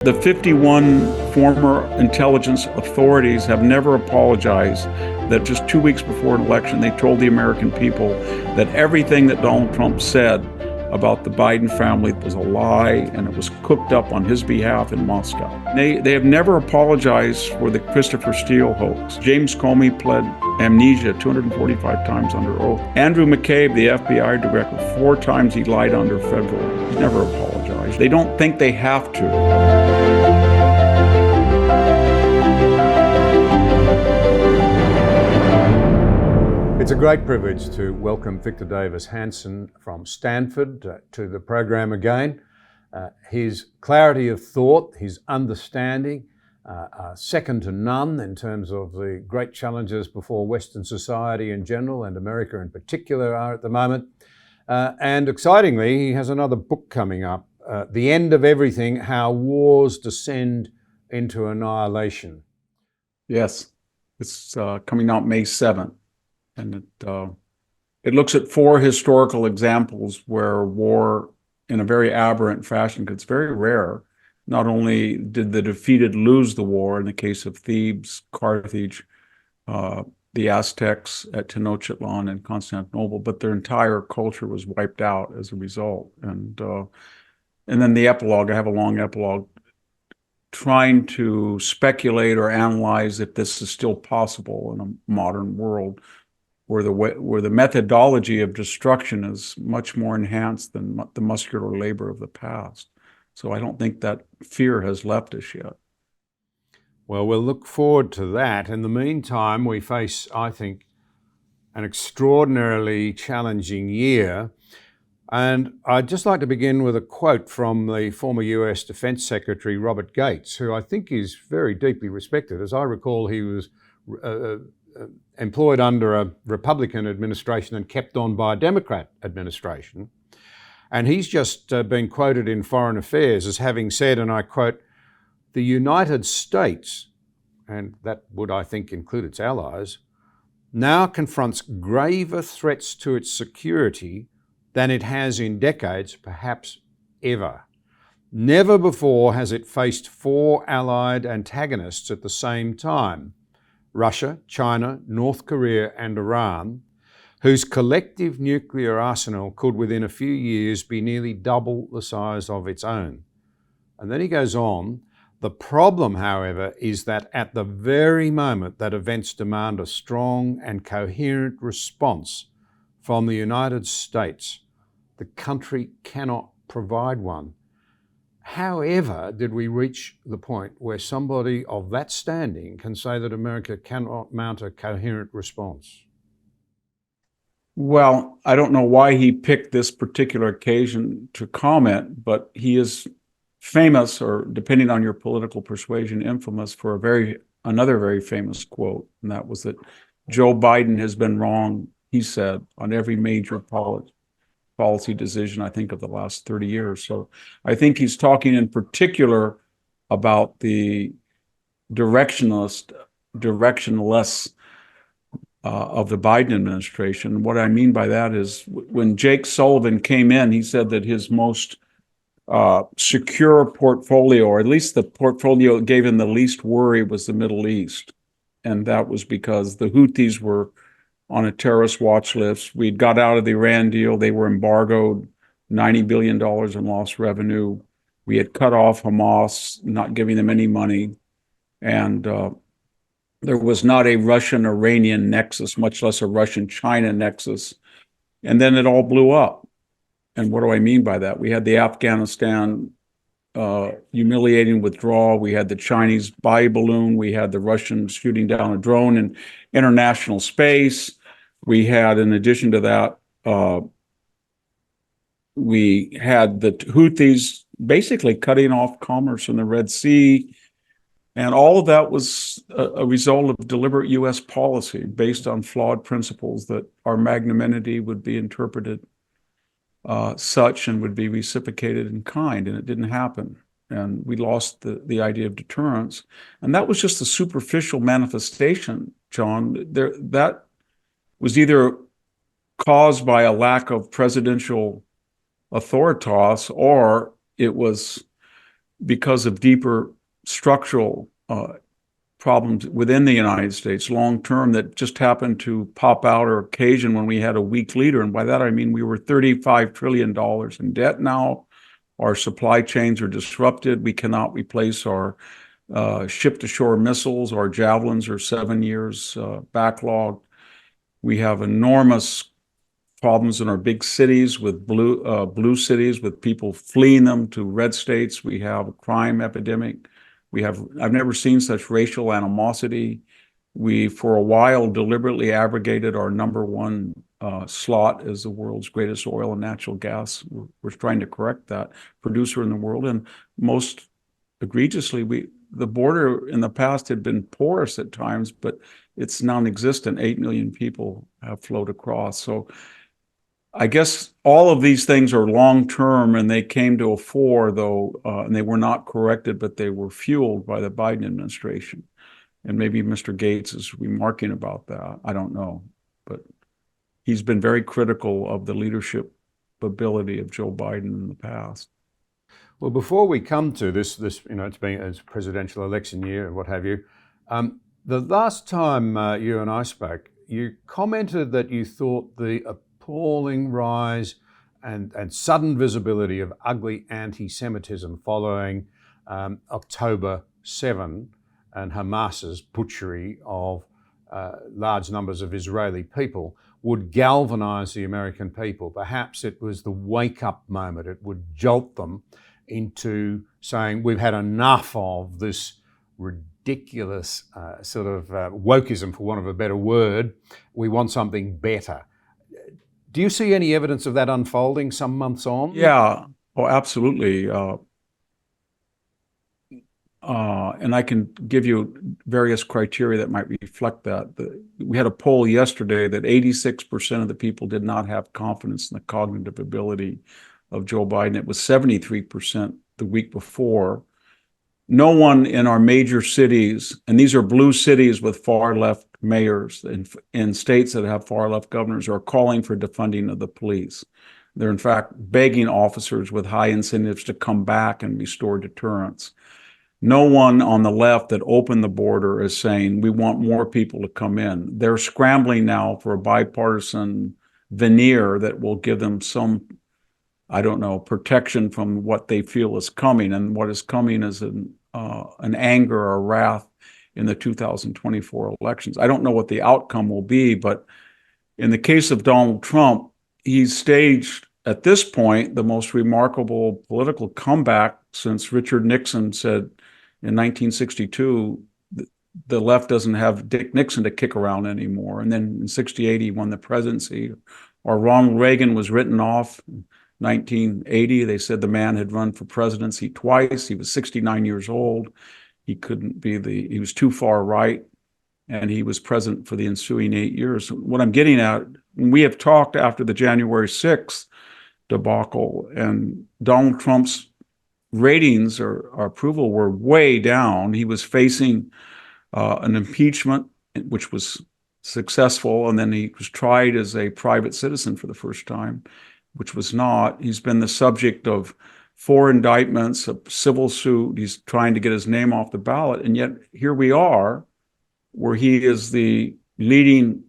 The 51 former intelligence authorities have never apologized that just 2 weeks before an election, they told the American people that everything that Donald Trump said about the Biden family was a lie and it was cooked up on his behalf in Moscow. They have never apologized for the Christopher Steele hoax. James Comey pled amnesia 245 times under oath. Andrew McCabe, the FBI director, 4 times he lied under federal. He's never apologized. They don't think they have to. It's a great privilege to welcome Victor Davis Hanson from Stanford to the program again. His clarity of thought, his understanding, are second to none in terms of the great challenges before Western society in general and America in particular are at the moment. And excitingly, he has another book coming up, The End of Everything: How Wars Descend into Annihilation. Yes, it's coming out May 7th. And it looks at 4 historical examples where war, in a very aberrant fashion, because it's very rare, not only did the defeated lose the war in the case of Thebes, Carthage, the Aztecs at Tenochtitlan and Constantinople, but their entire culture was wiped out as a result. And then the epilogue, I have a long epilogue, trying to speculate or analyze if this is still possible in a modern world, where the methodology of destruction is much more enhanced than the muscular labor of the past. So I don't think that fear has left us yet. Well, we'll look forward to that. In the meantime, we face, I think, an extraordinarily challenging year. And I'd just like to begin with a quote from the former US Defense Secretary, Robert Gates, who I think is very deeply respected. As I recall, he was employed under a Republican administration and kept on by a Democrat administration. And he's just been quoted in Foreign Affairs as having said, and I quote, "The United States," and that would, I think, include its allies, "now confronts graver threats to its security than it has in decades, perhaps ever. Never before has it faced 4 allied antagonists at the same time: Russia, China, North Korea, and Iran, whose collective nuclear arsenal could within a few years be nearly double the size of its own." And then he goes on, "The problem, however, is that at the very moment that events demand a strong and coherent response from the United States, the country cannot provide one. However, did we reach the point where somebody of that standing can say that America cannot mount a coherent response?" Well, I don't know why he picked this particular occasion to comment, but he is famous, or depending on your political persuasion, infamous for another very famous quote, and that was that Joe Biden has been wrong, he said, on every major policy decision, I think, of the last 30 years. So I think he's talking in particular about the directionless of the Biden administration. What I mean by that is when Jake Sullivan came in, he said that his most secure portfolio, or at least the portfolio that gave him the least worry, was the Middle East. And that was because the Houthis were on a terrorist watch list. We'd got out of the Iran deal. They were embargoed, $90 billion in lost revenue. We had cut off Hamas, not giving them any money. And there was not a Russian-Iranian nexus, much less a Russian-China nexus. And then it all blew up. And what do I mean by that? We had the Afghanistan humiliating withdrawal. We had the Chinese buy balloon. We had the Russians shooting down a drone in international space. We had, in addition to that, we had the Houthis basically cutting off commerce in the Red Sea. And all of that was a result of deliberate U.S. policy based on flawed principles that our magnanimity would be interpreted such and would be reciprocated in kind, and it didn't happen. And we lost the idea of deterrence. And that was just a superficial manifestation, John. That was either caused by a lack of presidential authoritas, or it was because of deeper structural problems within the United States long term that just happened to pop out or occasion when we had a weak leader. And by that, I mean we were $35 trillion in debt now. Our supply chains are disrupted. We cannot replace our ship-to-shore missiles. Our javelins are 7 years backlogged. We have enormous problems in our big cities with blue cities, with people fleeing them to red states. We have a crime epidemic. I've never seen such racial animosity. We, for a while, deliberately abrogated our number one slot as the world's greatest oil and natural gas. We're trying to correct that producer in the world. And most egregiously, the border in the past had been porous at times, but it's non-existent. 8 million people have flowed across. So I guess all of these things are long-term, and they came to a fore, though, and they were not corrected, but they were fueled by the Biden administration. And maybe Mr. Gates is remarking about that. I don't know. But he's been very critical of the leadership ability of Joe Biden in the past. Well, before we come to this, it's a presidential election year and what have you. The last time you and I spoke, you commented that you thought the appalling rise and sudden visibility of ugly anti-Semitism following October 7 and Hamas's butchery of large numbers of Israeli people would galvanize the American people. Perhaps it was the wake-up moment. It would jolt them into saying, we've had enough of this ridiculous sort of wokeism, for want of a better word. We want something better. Do you see any evidence of that unfolding some months on? Yeah, oh, absolutely. And I can give you various criteria that might reflect that. We had a poll yesterday that 86% of the people did not have confidence in the cognitive ability of Joe Biden. It was 73% the week before. No one in our major cities, and these are blue cities with far left mayors in states that have far left governors, are calling for defunding of the police. They're in fact begging officers with high incentives to come back and restore deterrence. No one on the left that opened the border is saying we want more people to come in. They're scrambling now for a bipartisan veneer that will give them some, I don't know, protection from what they feel is coming. And what is coming is an anger or wrath in the 2024 elections. I don't know what the outcome will be, but in the case of Donald Trump, he's staged at this point the most remarkable political comeback since Richard Nixon said in 1962, the left doesn't have Dick Nixon to kick around anymore. And then in 68, he won the presidency. Or Ronald Reagan was written off in 1980. They said the man had run for presidency twice. He was 69 years old. He was too far right, and he was president for the ensuing 8 years. What I'm getting at, we have talked after the January 6th debacle, and Donald Trump's ratings or approval were way down. He was facing an impeachment, which was successful, and then he was tried as a private citizen for the first time, which was not. He's been the subject of 4 indictments, a civil suit. He's trying to get his name off the ballot, and yet here we are, where he is the leading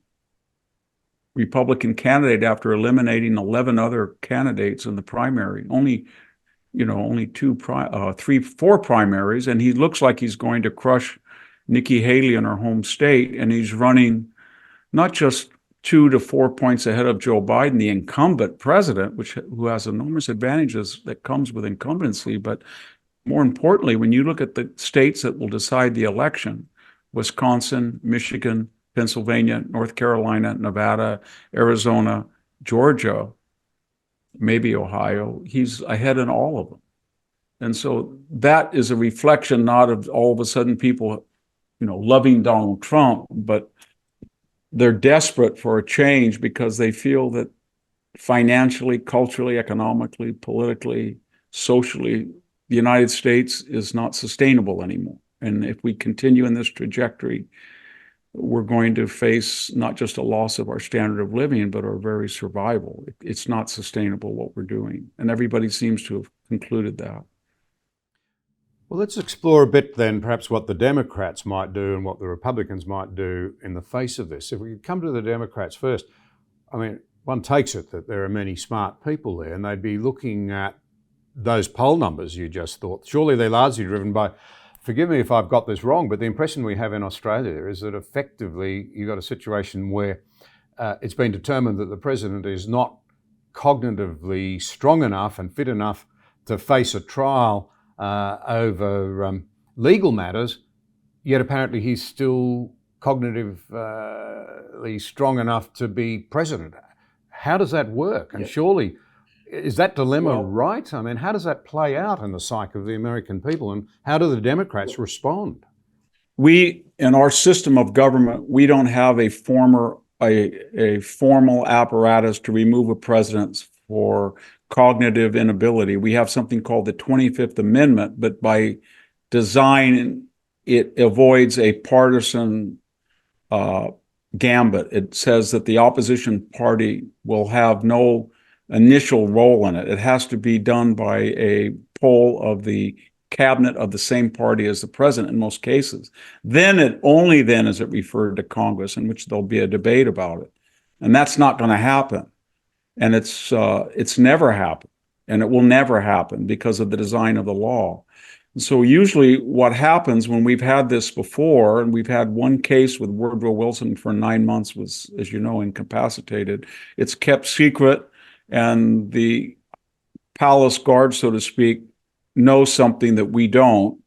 Republican candidate after eliminating 11 other candidates in the primary. Only 4 primaries, and he looks like he's going to crush Nikki Haley in her home state, and he's running not just 2 to 4 points ahead of Joe Biden, the incumbent president, who has enormous advantages that comes with incumbency, but more importantly, when you look at the states that will decide the election, Wisconsin, Michigan, Pennsylvania, North Carolina, Nevada, Arizona, Georgia, maybe Ohio, he's ahead in all of them. And so that is a reflection not of all of a sudden people, loving Donald Trump, but they're desperate for a change because they feel that financially, culturally, economically, politically, socially, the United States is not sustainable anymore. And if we continue in this trajectory, we're going to face not just a loss of our standard of living, but our very survival. It's not sustainable what we're doing. And everybody seems to have concluded that. Well, let's explore a bit then perhaps what the Democrats might do and what the Republicans might do in the face of this. If we could come to the Democrats first, I mean, one takes it that there are many smart people there and they'd be looking at those poll numbers you just thought. Surely they're largely driven by, forgive me if I've got this wrong, but the impression we have in Australia is that effectively you've got a situation where it's been determined that the president is not cognitively strong enough and fit enough to face a trial over legal matters, yet apparently he's still cognitively strong enough to be president. How does that work? And surely, is that dilemma right? I mean, how does that play out in the psyche of the American people, and how do the Democrats respond? We, in our system of government, we don't have a formal apparatus to remove a president for cognitive inability. We have something called the 25th Amendment, but by design, it avoids a partisan gambit. It says that the opposition party will have no initial role in it. It has to be done by a poll of the cabinet of the same party as the president in most cases. Only then is it referred to Congress, in which there'll be a debate about it. And that's not going to happen. And it's never happened. And it will never happen because of the design of the law. And so usually what happens when we've had this before, and we've had one case with Woodrow Wilson for 9 months, was, as you know, incapacitated. It's kept secret, and the palace guard, so to speak, know something that we don't,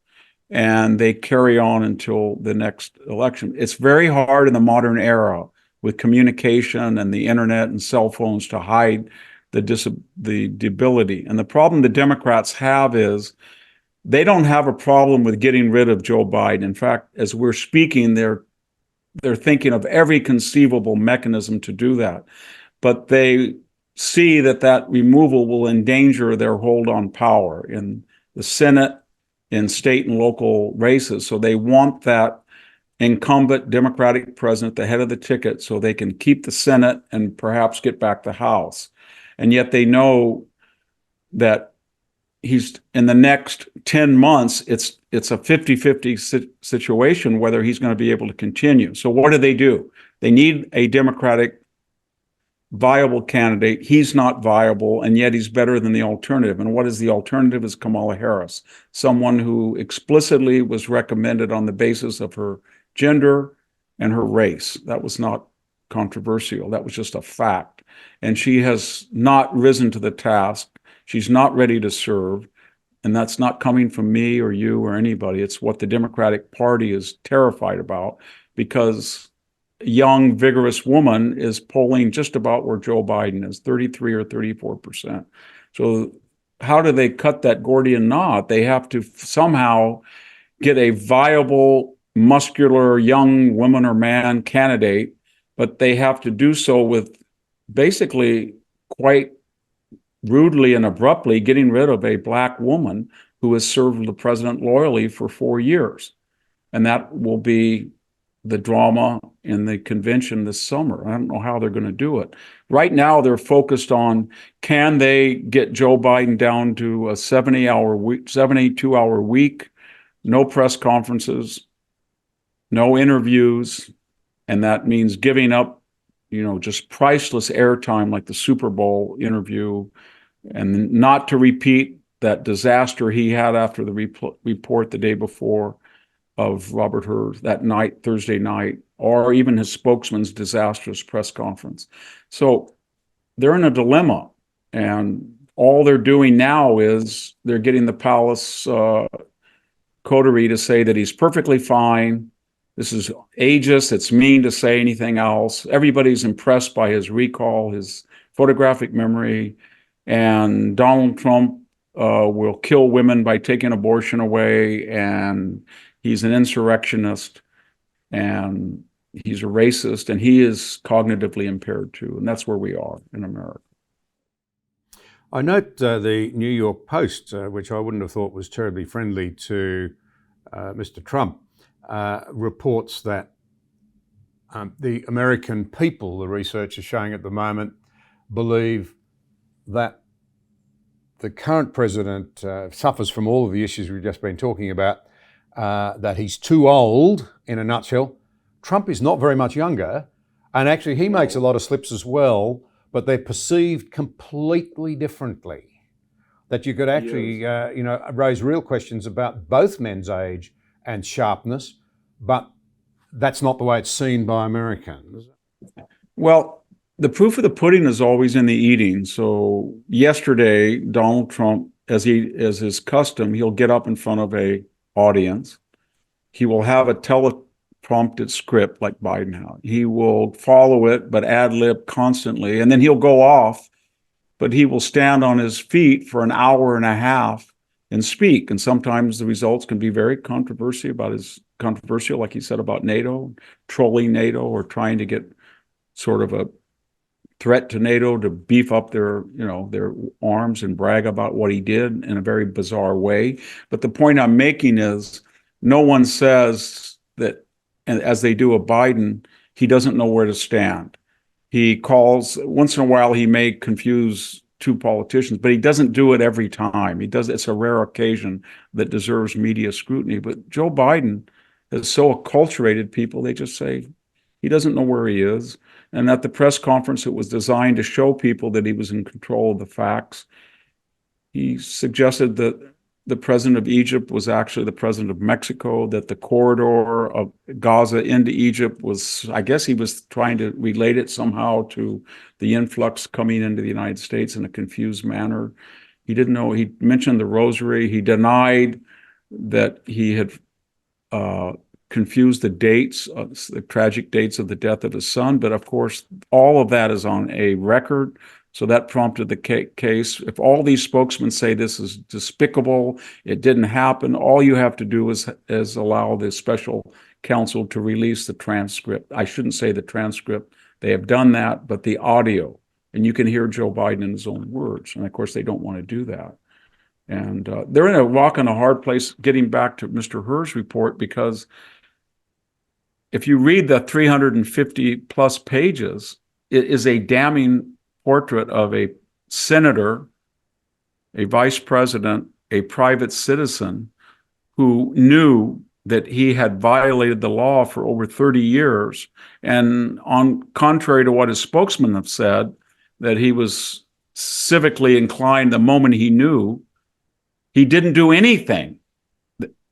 and they carry on until the next election. It's very hard in the modern era with communication and the internet and cell phones to hide the debility. And the problem the Democrats have is they don't have a problem with getting rid of Joe Biden. In fact, as we're speaking, they're thinking of every conceivable mechanism to do that. But they see that removal will endanger their hold on power in the Senate, in state and local races. So they want that incumbent Democratic president, the head of the ticket, so they can keep the Senate and perhaps get back the House. And yet they know that he's in the next 10 months, it's a 50-50 situation whether he's going to be able to continue. So what do? They need a Democratic viable candidate. He's not viable, and yet he's better than the alternative. And what is the alternative? Is Kamala Harris, someone who explicitly was recommended on the basis of her gender and her race. That was not controversial. That was just a fact. And she has not risen to the task. She's not ready to serve. And that's not coming from me or you or anybody. It's what the Democratic Party is terrified about, because a young, vigorous woman is polling just about where Joe Biden is, 33 or 34%. So how do they cut that Gordian knot? They have to somehow get a viable, muscular, young woman or man candidate, but they have to do so with basically quite rudely and abruptly getting rid of a black woman who has served the president loyally for 4 years. And that will be the drama in the convention this summer. I don't know how they're going to do it. Right now, they're focused on, can they get Joe Biden down to a 72-hour week, no press conferences, no interviews, and that means giving up, just priceless airtime like the Super Bowl interview, and not to repeat that disaster he had after the report the day before of Robert Hur that night, Thursday night, or even his spokesman's disastrous press conference. So they're in a dilemma, and all they're doing now is they're getting the palace coterie to say that he's perfectly fine. This is ageist. It's mean to say anything else. Everybody's impressed by his recall, his photographic memory, and Donald Trump will kill women by taking abortion away, and he's an insurrectionist, and he's a racist, and he is cognitively impaired too. And that's where we are in America. I note the New York Post, which I wouldn't have thought was terribly friendly to Mr. Trump, reports that the American people, the research is showing at the moment, believe that the current president suffers from all of the issues we've just been talking about, that he's too old, in a nutshell. Trump is not very much younger, and actually he makes a lot of slips as well, but they're perceived completely differently. That you could actually, raise real questions about both men's age and sharpness, but that's not the way it's seen by Americans. Well, the proof of the pudding is always in the eating. So yesterday, Donald Trump, as his custom, he'll get up in front of a audience. He will have a teleprompted script like Biden had. He will follow it, but ad lib constantly, and then he'll go off. But he will stand on his feet for an hour and a half and speak. And sometimes the results can be very controversial, like he said about NATO, trolling NATO, or trying to get sort of a threat to NATO to beef up their arms and brag about what he did in a very bizarre way. But the point I'm making is no one says that, and as they do of Biden, he doesn't know where to stand. He calls, once in a while, he may confuse two politicians, but he doesn't do it every time. It's a rare occasion that deserves media scrutiny. But Joe Biden has so acculturated people, they just say he doesn't know where he is. And at the press conference, it was designed to show people that he was in control of the facts. He suggested that the president of Egypt was actually the president of Mexico, that the corridor of Gaza into Egypt was, I guess he was trying to relate it somehow to the influx coming into the United States in a confused manner. He didn't know, he mentioned the rosary. He denied that he had confused the dates, the tragic dates of the death of his son. But of course, all of that is on a record. So that prompted the case. If all these spokesmen say this is despicable, it didn't happen, all you have to do is allow the special counsel to release the transcript. I shouldn't say the transcript. They have done that, but the audio. And you can hear Joe Biden in his own words. And of course, they don't want to do that. And they're in a rock and a hard place, getting back to Mr. Herr's report, because if you read the 350 plus pages, it is a damning portrait of a senator, a vice president, a private citizen who knew that he had violated the law for over 30 years. And contrary to what his spokesman have said, that he was civically inclined the moment he knew, he didn't do anything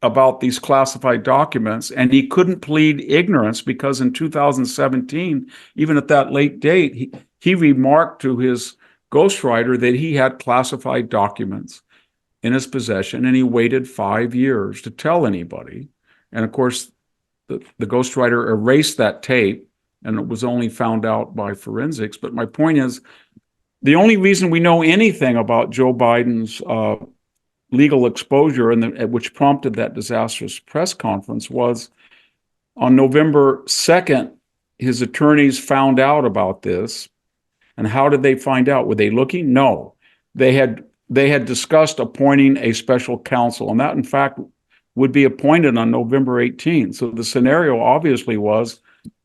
about these classified documents, and he couldn't plead ignorance because in 2017, even at that late date, he remarked to his ghostwriter that he had classified documents in his possession, and he waited 5 years to tell anybody. And of course, the ghostwriter erased that tape, and it was only found out by forensics. But my point is, the only reason we know anything about Joe Biden's legal exposure, which prompted that disastrous press conference, was on November 2nd, his attorneys found out about this. And how did they find out? Were they looking? No. They had discussed appointing a special counsel, and that, in fact, would be appointed on November 18th. So the scenario obviously was,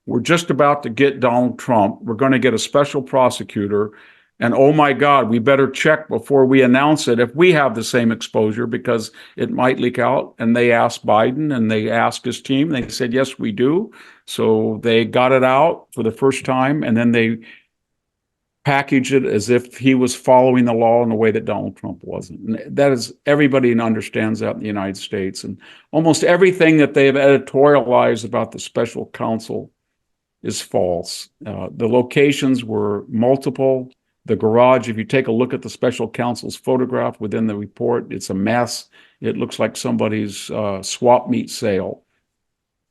we're just about to get Donald Trump. We're going to get a special prosecutor. And oh my God, we better check before we announce it if we have the same exposure, because it might leak out. And they asked Biden and they asked his team. They said, yes, we do. So they got it out for the first time, and then they packaged it as if he was following the law in a way that Donald Trump wasn't. And that is, everybody understands that in the United States. And almost everything that they have editorialized about the special counsel is false. The locations were multiple. The garage, if you take a look at the special counsel's photograph within the report, it's a mess. It looks like somebody's swap meet sale.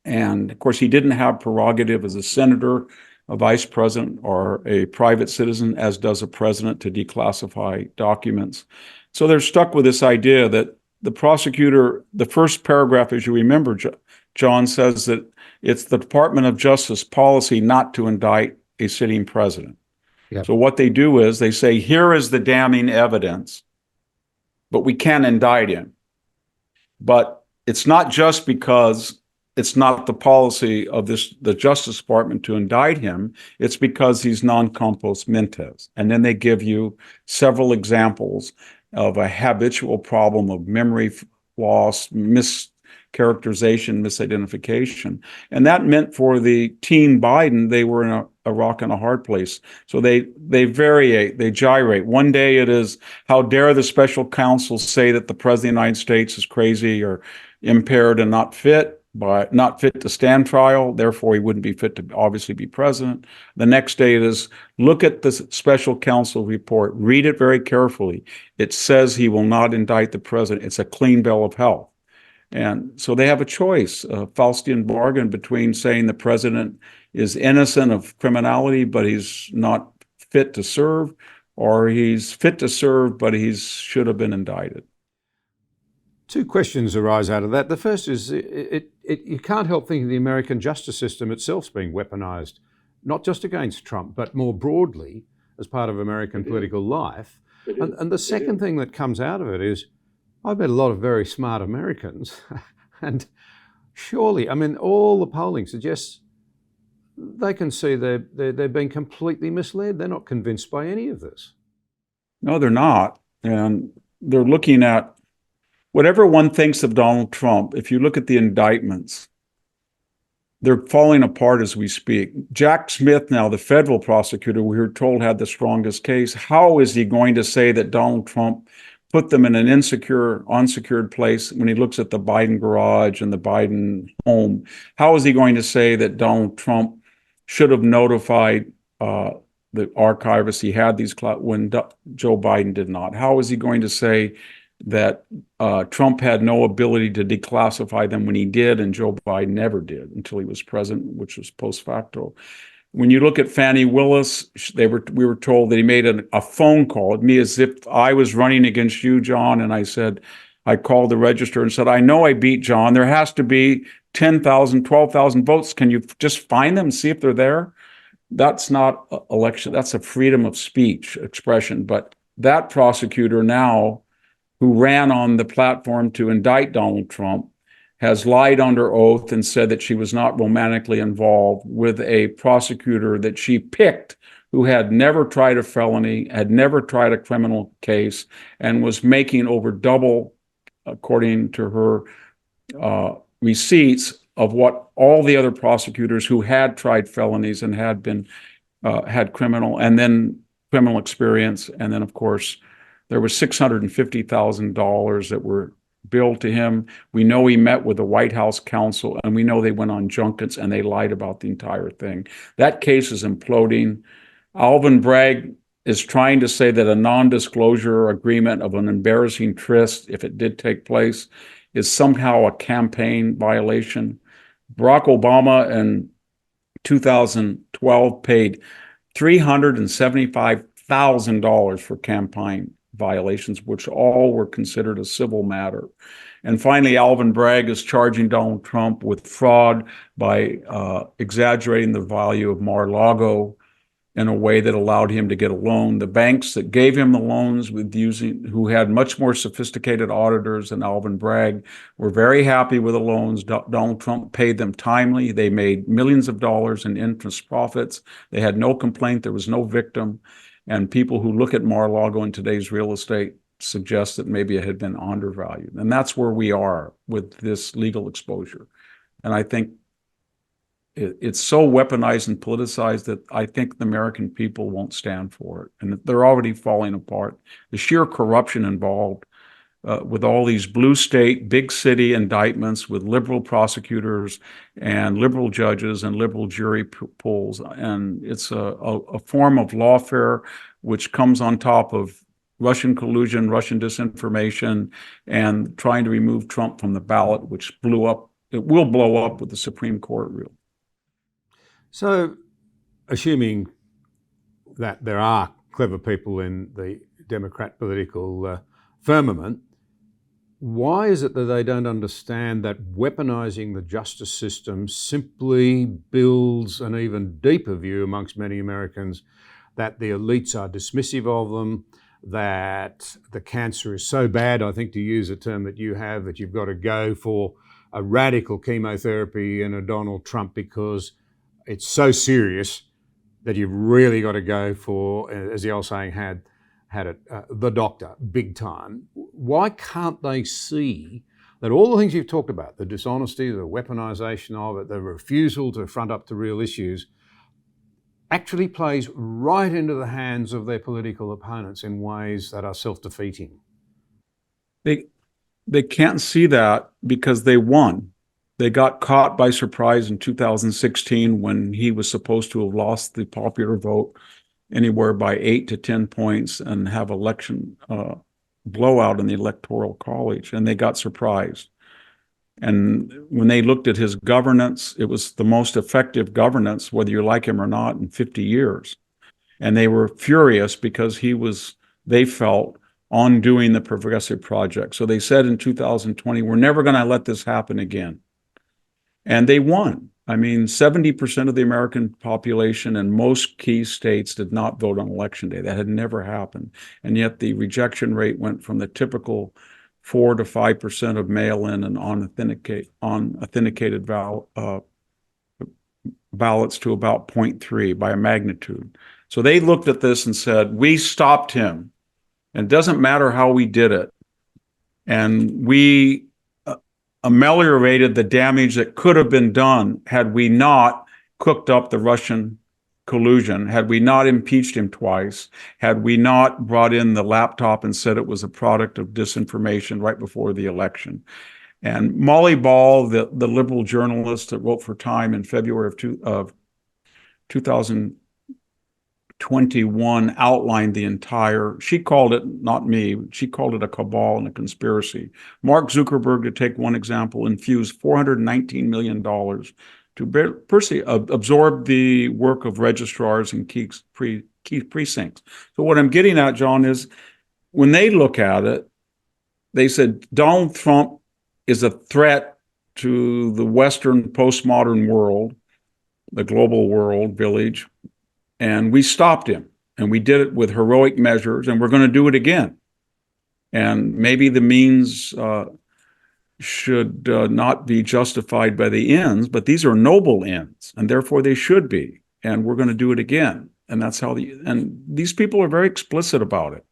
And of course, he didn't have prerogative as a senator, a vice president, or a private citizen, as does a president, to declassify documents. So they're stuck with this idea that the prosecutor, the first paragraph, as you remember, John, says that it's the Department of Justice policy not to indict a sitting president. Yep. So what they do is they say, here is the damning evidence, but we can't indict him. But it's not just because it's not the policy of the Justice Department to indict him. It's because he's non compos mentis. And then they give you several examples. of a habitual problem of memory loss, mischaracterization, misidentification. And that meant for the teen Biden, they were in a rock and a hard place. So they variate, they gyrate. One day it is, how dare the special counsel say that the president of the United States is crazy or impaired and not fit to stand trial, therefore he wouldn't be fit to obviously be president. The next day it is, look at the special counsel report, read it very carefully. It says he will not indict the president. It's a clean bill of health. And so they have a choice, a Faustian bargain between saying the president is innocent of criminality, but he's not fit to serve, or he's fit to serve, but he should have been indicted. Two questions arise out of that. The first is, you can't help thinking the American justice system itself is being weaponized, not just against Trump, but more broadly as part of American political life. And the second thing that comes out of it is, I've met a lot of very smart Americans, and surely, I mean, all the polling suggests they can see they're being completely misled. They're not convinced by any of this. No, they're not. And they're looking at whatever one thinks of Donald Trump. If you look at the indictments, they're falling apart as we speak. Jack Smith, now the federal prosecutor, we were told had the strongest case. How is he going to say that Donald Trump put them in an unsecured place when he looks at the Biden garage and the Biden home? How is he going to say that Donald Trump should have notified the archivist he had these when Joe Biden did not? How is he going to say that Trump had no ability to declassify them when he did, and Joe Biden never did until he was president, which was post facto? When you look at Fani Willis, we were told that he made a phone call at me as if I was running against you, John, and I called the register and said, I know I beat John. There has to be 10,000, 12,000 votes. Can you just find them and see if they're there? That's not election. That's a freedom of speech expression. But that prosecutor now, who ran on the platform to indict Donald Trump, has lied under oath and said that she was not romantically involved with a prosecutor that she picked, who had never tried a felony, had never tried a criminal case, and was making over double, according to her receipts, of what all the other prosecutors who had tried felonies and had been had criminal experience. And then, of course, there was $650,000 that were billed to him. We know he met with the White House counsel, and we know they went on junkets and they lied about the entire thing. That case is imploding. Alvin Bragg is trying to say that a non-disclosure agreement of an embarrassing tryst, if it did take place, is somehow a campaign violation. Barack Obama in 2012 paid $375,000 for campaign violations, which all were considered a civil matter. And finally, Alvin Bragg is charging Donald Trump with fraud by exaggerating the value of Mar-a-Lago in a way that allowed him to get a loan. The banks that gave him the loans who had much more sophisticated auditors than Alvin Bragg, were very happy with the loans. Donald Trump paid them timely. They made millions of dollars in interest profits. They had no complaint. There was no victim. And people who look at Mar-a-Lago in today's real estate suggest that maybe it had been undervalued. And that's where we are with this legal exposure. And I think it's so weaponized and politicized that I think the American people won't stand for it. And they're already falling apart. The sheer corruption involved with all these blue state, big city indictments with liberal prosecutors and liberal judges and liberal jury pools. And it's a form of lawfare which comes on top of Russian collusion, Russian disinformation, and trying to remove Trump from the ballot, which blew up. It will blow up with the Supreme Court rule. So, assuming that there are clever people in the Democrat political firmament, why is it that they don't understand that weaponizing the justice system simply builds an even deeper view amongst many Americans that the elites are dismissive of them, that the cancer is so bad, I think to use a term that you have, that you've got to go for a radical chemotherapy and a Donald Trump because it's so serious that you've really got to go for, as the old saying had had it, the doctor, big time. Why can't they see that all the things you've talked about, the dishonesty, the weaponisation of it, the refusal to front up to real issues, actually plays right into the hands of their political opponents in ways that are self-defeating? They can't see that because they won. They got caught by surprise in 2016 when he was supposed to have lost the popular vote anywhere by 8 to 10 points and have election blowout in the Electoral College, and they got surprised. And when they looked at his governance, it was the most effective governance, whether you like him or not, in 50 years. And they were furious because he was, they felt, undoing the Progressive Project. So they said in 2020, we're never going to let this happen again. And they won. I mean, 70% of the American population in most key states did not vote on election day. That had never happened. And yet the rejection rate went from the typical 4 to 5% of mail-in and unauthenticated ballots to about 0.3 by a magnitude. So they looked at this and said, we stopped him. And it doesn't matter how we did it. And we ameliorated the damage that could have been done had we not cooked up the Russian collusion, had we not impeached him twice, had we not brought in the laptop and said it was a product of disinformation right before the election. And Molly Ball, the liberal journalist that wrote for Time in February of 2021, outlined the entire, she called it, not me, she called it a cabal and a conspiracy. Mark Zuckerberg, to take one example, infused $419 million to absorb the work of registrars in key precincts. So what I'm getting at, John, is when they look at it, they said Donald Trump is a threat to the Western postmodern world, the global world, village, and we stopped him. And we did it with heroic measures, and we're going to do it again. And maybe the means should not be justified by the ends, but these are noble ends, and therefore they should be. And we're going to do it again. And that's how and these people are very explicit about it.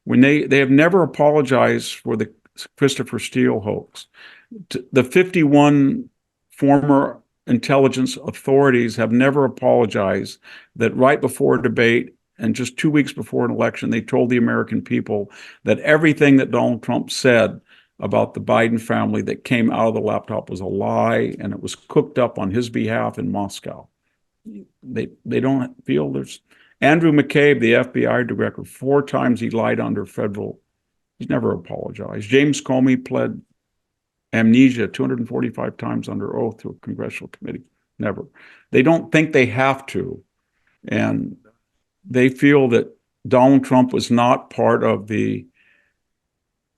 When they have never apologized for the Christopher Steele hoax. The 51 former intelligence authorities have never apologized that right before a debate and just 2 weeks before an election, they told the American people that everything that Donald Trump said about the Biden family that came out of the laptop was a lie, and it was cooked up on his behalf in Moscow. They don't feel there's... Andrew McCabe, the FBI director, 4 times he lied under federal. He's never apologized. James Comey pled amnesia 245 times under oath to a congressional committee. Never. They don't think they have to. And they feel that Donald Trump was not part of the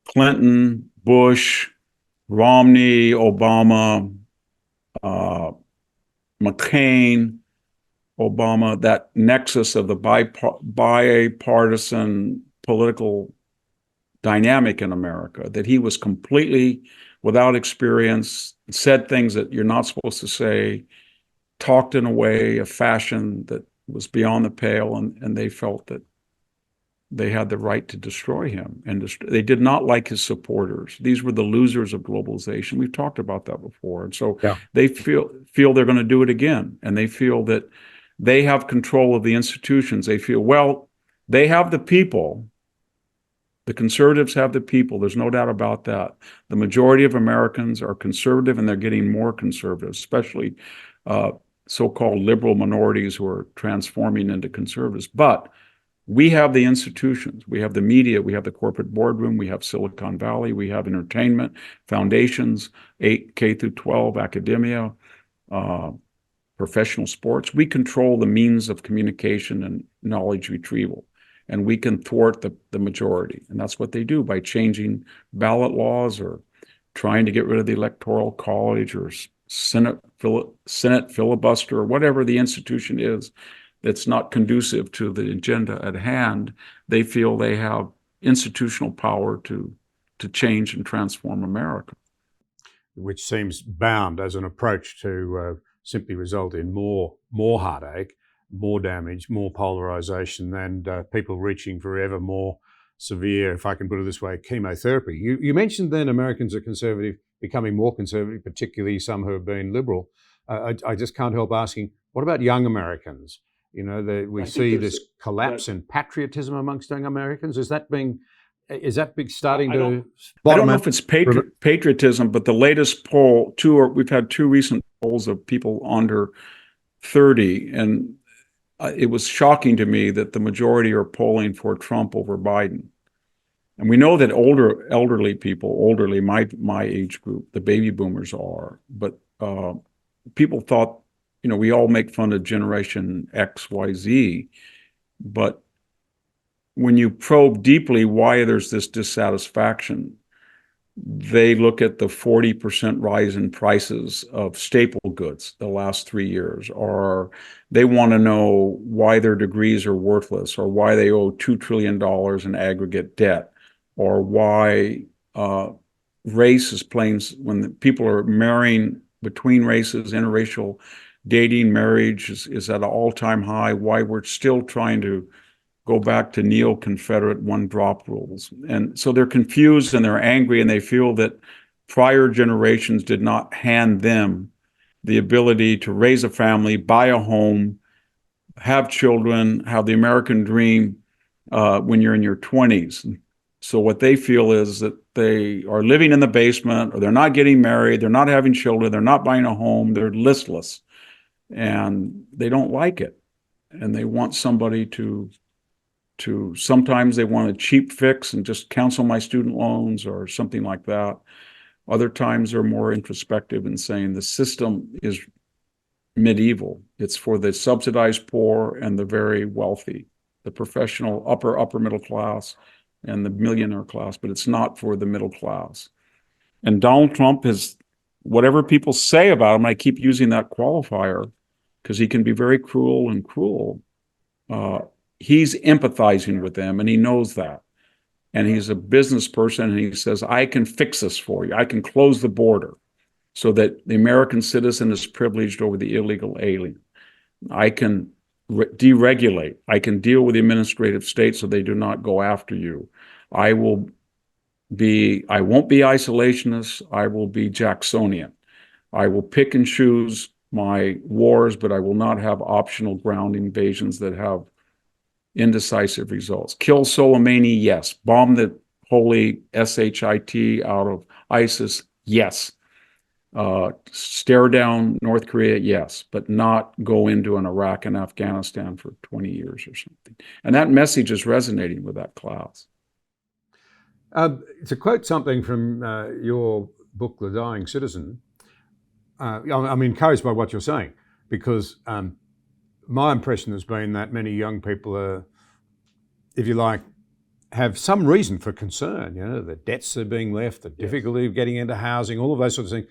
Clinton, Bush, Romney, Obama, McCain, Obama, that nexus of the bipartisan political dynamic in America, that he was completely without experience, said things that you're not supposed to say, talked in a way, a fashion that was beyond the pale, and they felt that they had the right to destroy him. And they did not like his supporters. These were the losers of globalization. We've talked about that before. And so they feel they're going to do it again. And they feel that they have control of the institutions. They feel, well, they have the people. The conservatives have the people. There's no doubt about that. The majority of Americans are conservative, and they're getting more conservative, especially so-called liberal minorities who are transforming into conservatives. But we have the institutions. We have the media. We have the corporate boardroom. We have Silicon Valley. We have entertainment, foundations, K through 12, academia, professional sports. We control the means of communication and knowledge retrieval. And we can thwart the majority. And that's what they do by changing ballot laws or trying to get rid of the Electoral College or Senate filibuster or whatever the institution is that's not conducive to the agenda at hand. They feel they have institutional power to change and transform America. Which seems bound as an approach to simply result in more heartache, more damage, more polarization, and people reaching for ever more severe, if I can put it this way, chemotherapy. You mentioned then Americans are conservative, becoming more conservative, particularly some who have been liberal. I just can't help asking, what about young Americans? You know, we see this collapse in patriotism amongst young Americans. Is that starting to I don't know if it's patriotism, but the latest poll, we've had two recent polls of people under 30, and it was shocking to me that the majority are polling for Trump over Biden. And we know that elderly people, my age group, the baby boomers are, but people thought, you know, we all make fun of Generation X, Y, Z, but when you probe deeply why there's this dissatisfaction, they look at the 40% rise in prices of staple goods the last 3 years, or they want to know why their degrees are worthless, or why they owe $2 trillion in aggregate debt, or why race is playing, when people are marrying between races, interracial dating, marriage is at an all-time high, why we're still trying to go back to neo-Confederate one-drop rules. And so they're confused and they're angry, and they feel that prior generations did not hand them the ability to raise a family, buy a home, have children, have the American dream when you're in your 20s. So what they feel is that they are living in the basement, or they're not getting married, they're not having children, they're not buying a home, they're listless, and they don't like it. And they want somebody to sometimes they want a cheap fix and just cancel my student loans or something like that. Other times they're more introspective and saying the system is medieval. It's for the subsidized poor and the very wealthy, the professional upper middle class and the millionaire class, but it's not for the middle class. And Donald Trump is, whatever people say about him, I keep using that qualifier because he can be very cruel and cruel. He's empathizing with them, and he knows that. And he's a business person, and he says, I can fix this for you. I can close the border so that the American citizen is privileged over the illegal alien. I can deregulate. I can deal with the administrative state so they do not go after you. I won't be isolationist. I will be Jacksonian. I will pick and choose my wars, but I will not have optional ground invasions that have indecisive results. Kill Soleimani, yes. Bomb the holy SHIT out of ISIS, yes. Stare down North Korea, yes, but not go into an Iraq and Afghanistan for 20 years or something. And that message is resonating with that class. To quote something from your book, The Dying Citizen, I'm encouraged by what you're saying, because my impression has been that many young people are, if you like, have some reason for concern. You know, the debts are being left, the difficulty of getting into housing, all of those sorts of things.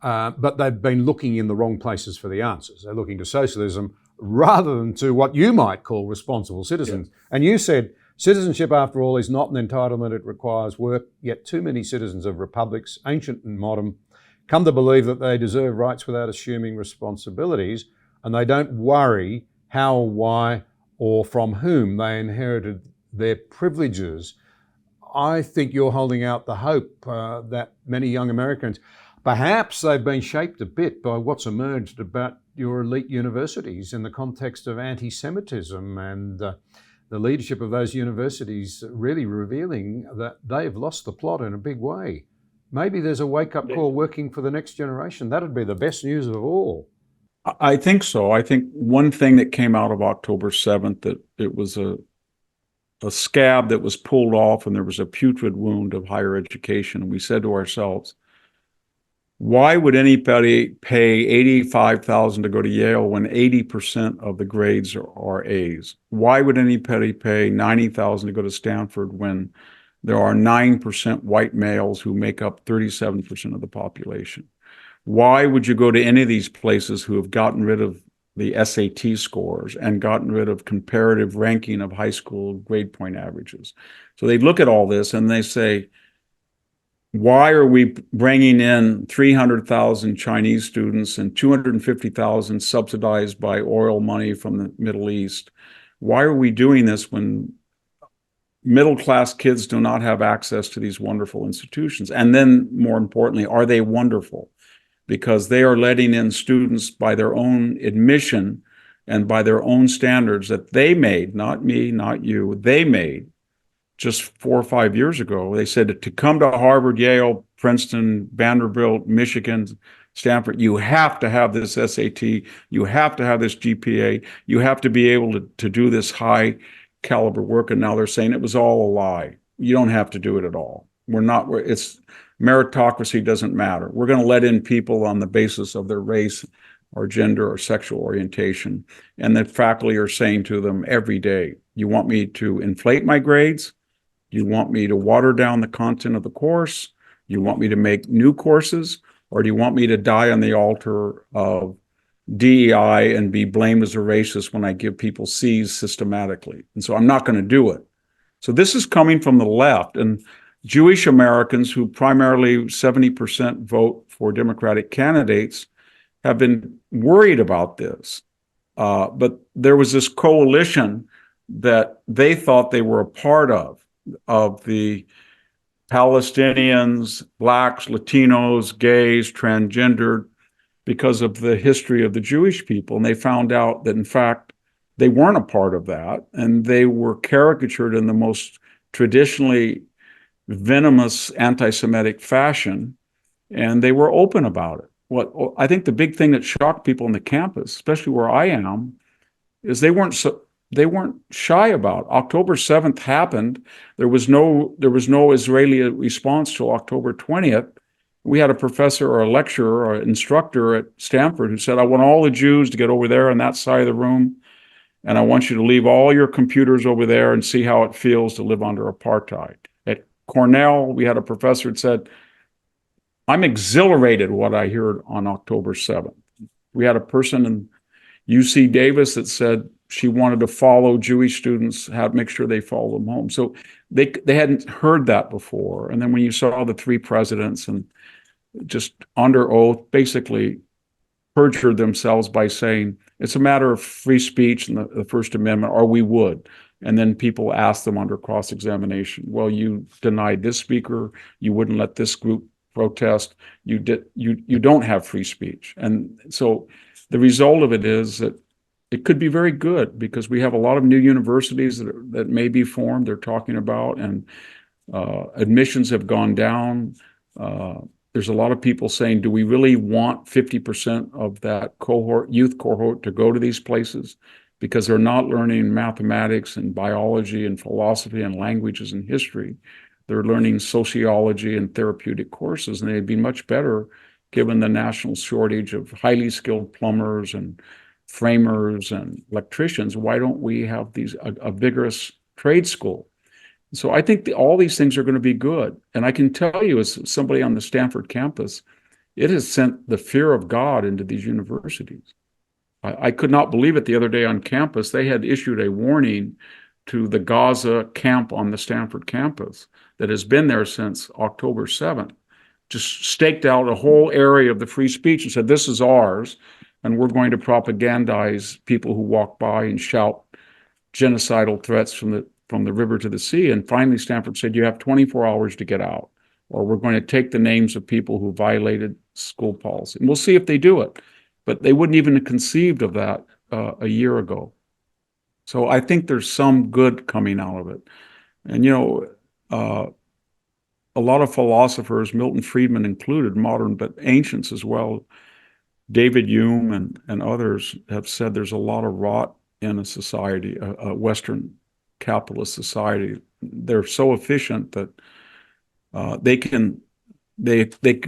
But they've been looking in the wrong places for the answers. They're looking to socialism rather than to what you might call responsible citizens. Yes. And you said, citizenship, after all, is not an entitlement, it requires work, yet too many citizens of republics, ancient and modern, come to believe that they deserve rights without assuming responsibilities, and they don't worry how, why, or from whom they inherited their privileges. I think you're holding out the hope that many young Americans, perhaps they've been shaped a bit by what's emerged about your elite universities in the context of anti-Semitism and the leadership of those universities really revealing that they've lost the plot in a big way. Maybe there's a wake-up call working for the next generation. That would be the best news of all. I think so. I think one thing that came out of October 7th, that it was a scab that was pulled off and there was a putrid wound of higher education. And we said to ourselves, why would anybody pay $85,000 to go to Yale when 80% of the grades are A's? Why would anybody pay $90,000 to go to Stanford when there are 9% white males who make up 37% of the population? Why would you go to any of these places who have gotten rid of the SAT scores and gotten rid of comparative ranking of high school grade point averages? So they look at all this and they say, why are we bringing in 300,000 Chinese students and 250,000 subsidized by oil money from the Middle East? Why are we doing this when middle-class kids do not have access to these wonderful institutions. And then, more importantly, are they wonderful? Because they are letting in students by their own admission and by their own standards that they made, not me, not you, they made just 4 or 5 years ago. They said that to come to Harvard, Yale, Princeton, Vanderbilt, Michigan, Stanford, you have to have this SAT, you have to have this GPA, you have to be able to do this high caliber work. And now they're saying it was all a lie. You don't have to do it at all. It's meritocracy doesn't matter. We're going to let in people on the basis of their race or gender or sexual orientation. And the faculty are saying to them every day, you want me to inflate my grades? You want me to water down the content of the course? You want me to make new courses? Or do you want me to die on the altar of DEI and be blamed as a racist when I give people C's systematically? And so I'm not going to do it. So this is coming from the left. And Jewish Americans, who primarily 70% vote for Democratic candidates, have been worried about this. But there was this coalition that they thought they were a part of the Palestinians, Blacks, Latinos, gays, transgendered, because of the history of the Jewish people. And they found out that, in fact, they weren't a part of that. And they were caricatured in the most traditionally venomous anti-Semitic fashion. And they were open about it. What I think the big thing that shocked people on the campus, especially where I am, is they weren't shy about it. October 7th happened. There was no Israeli response till October 20th. We had a professor or a lecturer or an instructor at Stanford who said, I want all the Jews to get over there on that side of the room, and I want you to leave all your computers over there and see how it feels to live under apartheid. At Cornell, we had a professor that said, I'm exhilarated what I heard on October 7th. We had a person in UC Davis that said she wanted to follow Jewish students, make sure they follow them home. So they hadn't heard that before. And then when you saw the 3 presidents and just under oath basically perjured themselves by saying it's a matter of free speech and the First Amendment, or we would. And then people asked them under cross-examination, well, you denied this speaker, you wouldn't let this group protest, you don't have free speech. And so the result of it is that it could be very good, because we have a lot of new universities that may be formed, they're talking about, and admissions have gone down. There's a lot of people saying, do we really want 50% of that youth cohort to go to these places? Because they're not learning mathematics and biology and philosophy and languages and history. They're learning sociology and therapeutic courses, and they'd be much better given the national shortage of highly skilled plumbers and framers and electricians. Why don't we have a vigorous trade school? So I think all these things are going to be good. And I can tell you, as somebody on the Stanford campus, it has sent the fear of God into these universities. I could not believe it the other day on campus. They had issued a warning to the Gaza camp on the Stanford campus that has been there since October 7th, just staked out a whole area of the free speech and said, this is ours, and we're going to propagandize people who walk by and shout genocidal threats from the river to the sea. And finally, Stanford said, you have 24 hours to get out, or we're going to take the names of people who violated school policy. And we'll see if they do it. But they wouldn't even have conceived of that a year ago. So I think there's some good coming out of it. And, a lot of philosophers, Milton Friedman included, modern but ancients as well, David Hume and others have said there's a lot of rot in a society, a Western capitalist society. They're so efficient that they can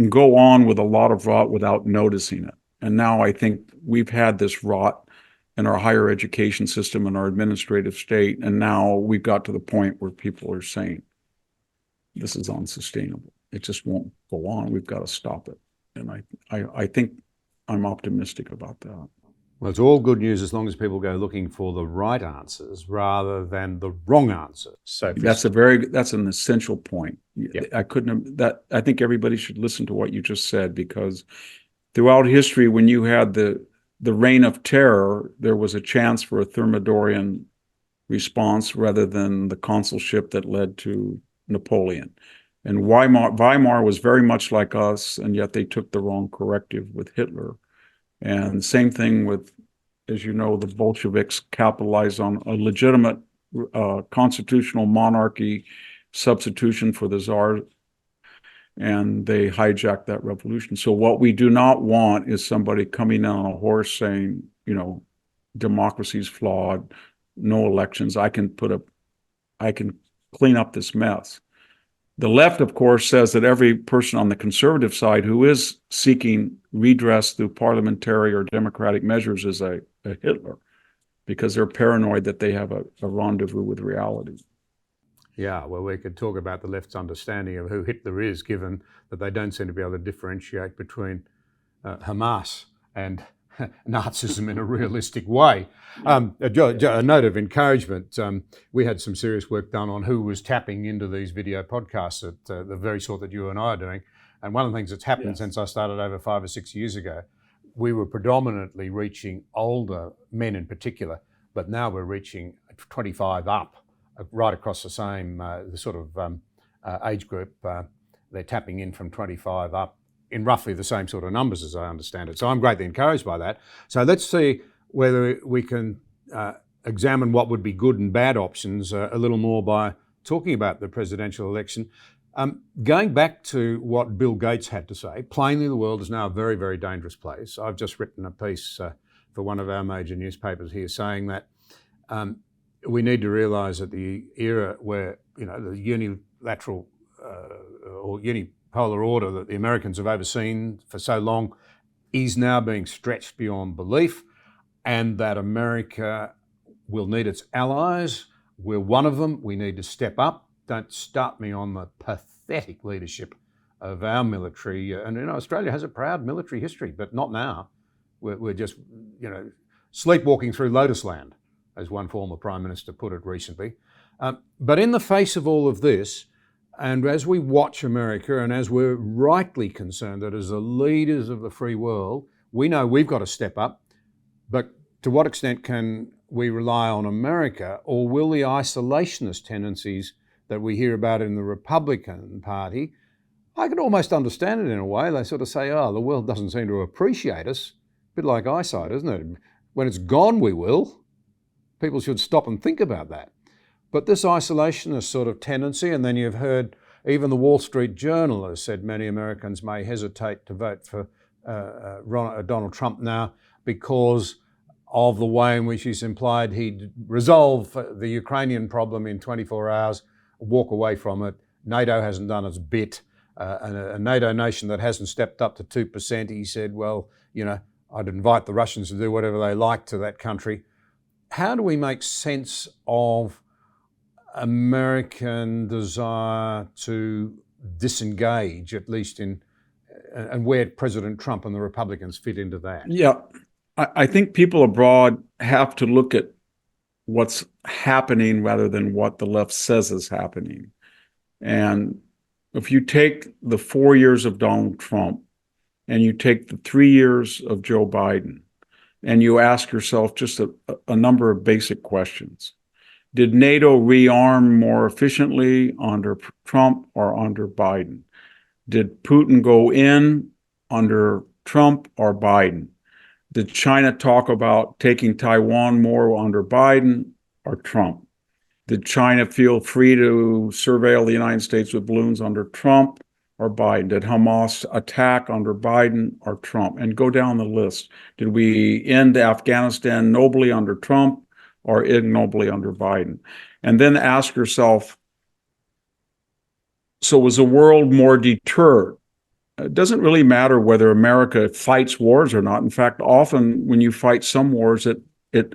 go on with a lot of rot without noticing it. And now I think we've had this rot in our higher education system and our administrative state, and now we've got to the point where people are saying, this is unsustainable. It just won't go on. We've got to stop it. And I think I'm optimistic about that. Well, it's all good news as long as people go looking for the right answers rather than the wrong answers. So that's an essential point. Yeah. I think everybody should listen to what you just said, because throughout history, when you had the reign of terror, there was a chance for a Thermidorian response rather than the consulship that led to Napoleon. And Weimar was very much like us, and yet they took the wrong corrective with Hitler. And same thing with, as you know, the Bolsheviks capitalized on a legitimate constitutional monarchy substitution for the Tsar, and they hijacked that revolution. So what we do not want is somebody coming in on a horse saying, democracy's flawed, no elections. I can clean up this mess. The left, of course, says that every person on the conservative side who is seeking redress through parliamentary or democratic measures is a Hitler, because they're paranoid that they have a rendezvous with reality. Yeah, well, we could talk about the left's understanding of who Hitler is, given that they don't seem to be able to differentiate between Hamas and Nazism in a realistic way. A note of encouragement, we had some serious work done on who was tapping into these video podcasts, at the very sort that you and I are doing. And one of the things that's happened since I started over 5 or 6 years ago, we were predominantly reaching older men in particular, but now we're reaching 25 up, right across the same age group. They're tapping in from 25 up in roughly the same sort of numbers, as I understand it. So I'm greatly encouraged by that. So let's see whether we can examine what would be good and bad options a little more by talking about the presidential election. Going back to what Bill Gates had to say, plainly the world is now a very, very dangerous place. I've just written a piece for one of our major newspapers here saying that we need to realise that the era where the unilateral or unipolar order that the Americans have overseen for so long is now being stretched beyond belief, and that America will need its allies. We're one of them. We need to step up. Don't start me on the pathetic leadership of our military. And Australia has a proud military history, but not now. We're just, sleepwalking through Lotus Land, as one former Prime Minister put it recently. But in the face of all of this, and as we watch America, and as we're rightly concerned that as the leaders of the free world, we know we've got to step up, but to what extent can we rely on America, or will the isolationist tendencies that we hear about in the Republican Party, I could almost understand it in a way. They sort of say, the world doesn't seem to appreciate us. A bit like eyesight, isn't it? When it's gone, we will. People should stop and think about that. But this isolationist sort of tendency, and then you've heard even the Wall Street Journal has said many Americans may hesitate to vote for Donald Trump now because of the way in which he's implied he'd resolve the Ukrainian problem in 24 hours, walk away from it. NATO hasn't done its bit. A NATO nation that hasn't stepped up to 2%, he said, I'd invite the Russians to do whatever they like to that country. How do we make sense of American desire to disengage, at least and where President Trump and the Republicans fit into that? Yeah, I think people abroad have to look at what's happening rather than what the left says is happening. And if you take the 4 years of Donald Trump and you take the 3 years of Joe Biden, and you ask yourself just a number of basic questions. Did NATO rearm more efficiently under Trump or under Biden? Did Putin go in under Trump or Biden? Did China talk about taking Taiwan more under Biden or Trump? Did China feel free to surveil the United States with balloons under Trump or Biden? Did Hamas attack under Biden or Trump? And go down the list. Did we end Afghanistan nobly under Trump or ignobly under Biden? And then ask yourself, so was the world more deterred? It doesn't really matter whether America fights wars or not. In fact, often when you fight some wars, it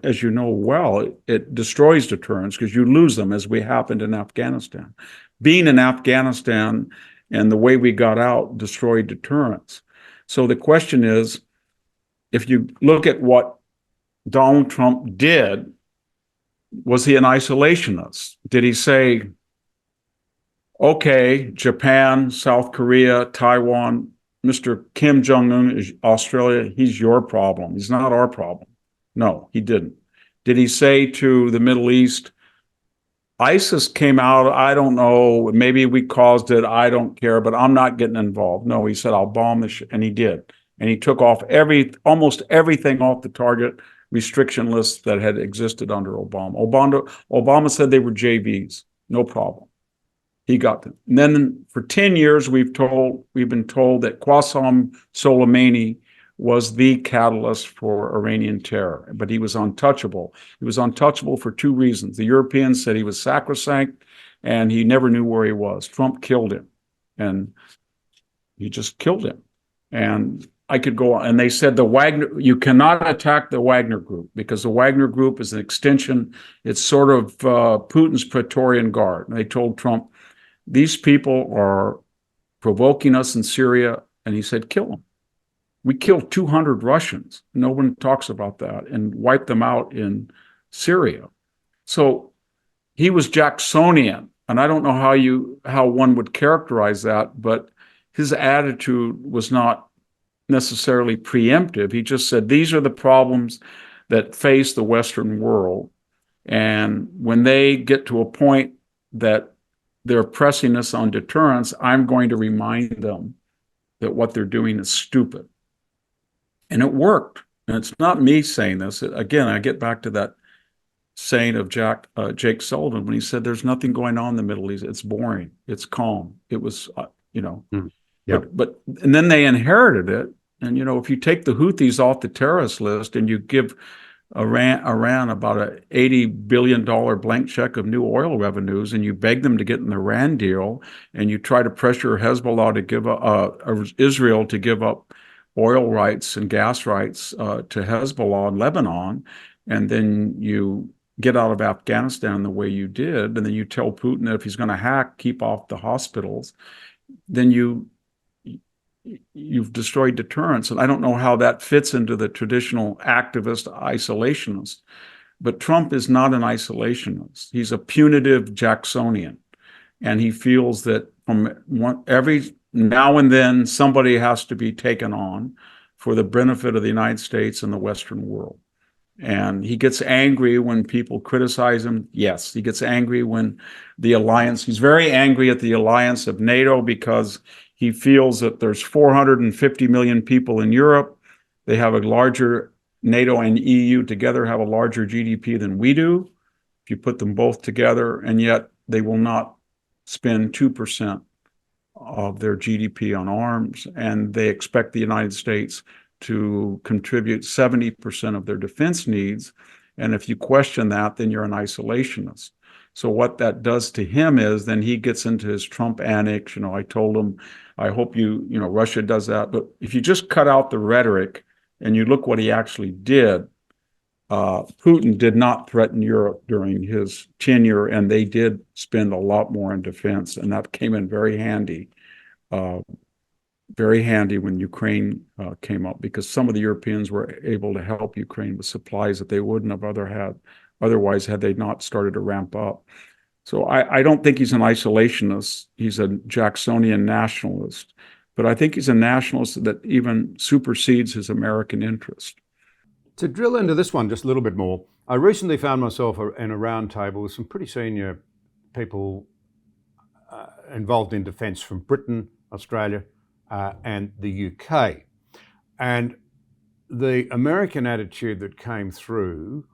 as you know well, it destroys deterrence because you lose them, as we happened in Afghanistan. Being in Afghanistan and the way we got out destroyed deterrence. So the question is, if you look at what Donald Trump did, was he an isolationist? Did he say, okay, Japan, South Korea, Taiwan, Mr. Kim Jong-un is Australia, he's your problem. He's not our problem. No, he didn't. Did he say to the Middle East, ISIS came out, I don't know, maybe we caused it, I don't care, but I'm not getting involved. No, he said, I'll bomb the and he did. And he took off almost everything off the target restriction list that had existed under Obama. Obama said they were JVs, no problem. He got them. And then for 10 years, we've been told that Qasem Soleimani was the catalyst for Iranian terror, but he was untouchable. He was untouchable for two reasons. The Europeans said he was sacrosanct, and he never knew where he was. Trump killed him, and he just killed him. And I could go on. And they said you cannot attack the Wagner Group because the Wagner Group is an extension. It's sort of Putin's Praetorian Guard. And they told Trump, these people are provoking us in Syria. And he said, kill them. We killed 200 Russians. No one talks about that, and wiped them out in Syria. So he was Jacksonian. And I don't know how one would characterize that, but his attitude was not necessarily preemptive. He just said, these are the problems that face the Western world. And when they get to a point that they're pressing us on deterrence, I'm going to remind them that what they're doing is stupid. And it worked. And it's not me saying this. Again, I get back to that saying of Jake Sullivan when he said, there's nothing going on in the Middle East. It's boring. It's calm. It was, Yep. But and then they inherited it. And, if you take the Houthis off the terrorist list and you give Iran about an $80 billion blank check of new oil revenues, and you beg them to get in the Iran deal, and you try to pressure Hezbollah to give Israel to give up oil rights and gas rights to Hezbollah in Lebanon, and then you get out of Afghanistan the way you did, and then you tell Putin that if he's going to hack, keep off the hospitals, then you've destroyed deterrence. And I don't know how that fits into the traditional activist isolationist. But Trump is not an isolationist. He's a punitive Jacksonian. And he feels that from every now and then, somebody has to be taken on for the benefit of the United States and the Western world. And he gets angry when people criticize him. Yes, he gets angry when he's very angry at the alliance of NATO because he feels that there's 450 million people in Europe. They have a larger, NATO and EU together have a larger GDP than we do, if you put them both together, and yet they will not spend 2% of their GDP on arms, and they expect the United States to contribute 70% of their defense needs. And if you question that, then you're an isolationist. So what that does to him is then he gets into his Trump annex. I told him, I hope Russia does that. But if you just cut out the rhetoric and you look what he actually did, Putin did not threaten Europe during his tenure, and they did spend a lot more in defense, and that came in very handy when Ukraine came up, because some of the Europeans were able to help Ukraine with supplies that they wouldn't have otherwise had they not started to ramp up. So I don't think he's an isolationist. He's a Jacksonian nationalist. But I think he's a nationalist that even supersedes his American interest. To drill into this one just a little bit more, I recently found myself in a round table with some pretty senior people involved in defence from Britain, Australia, and the UK. And the American attitude that came through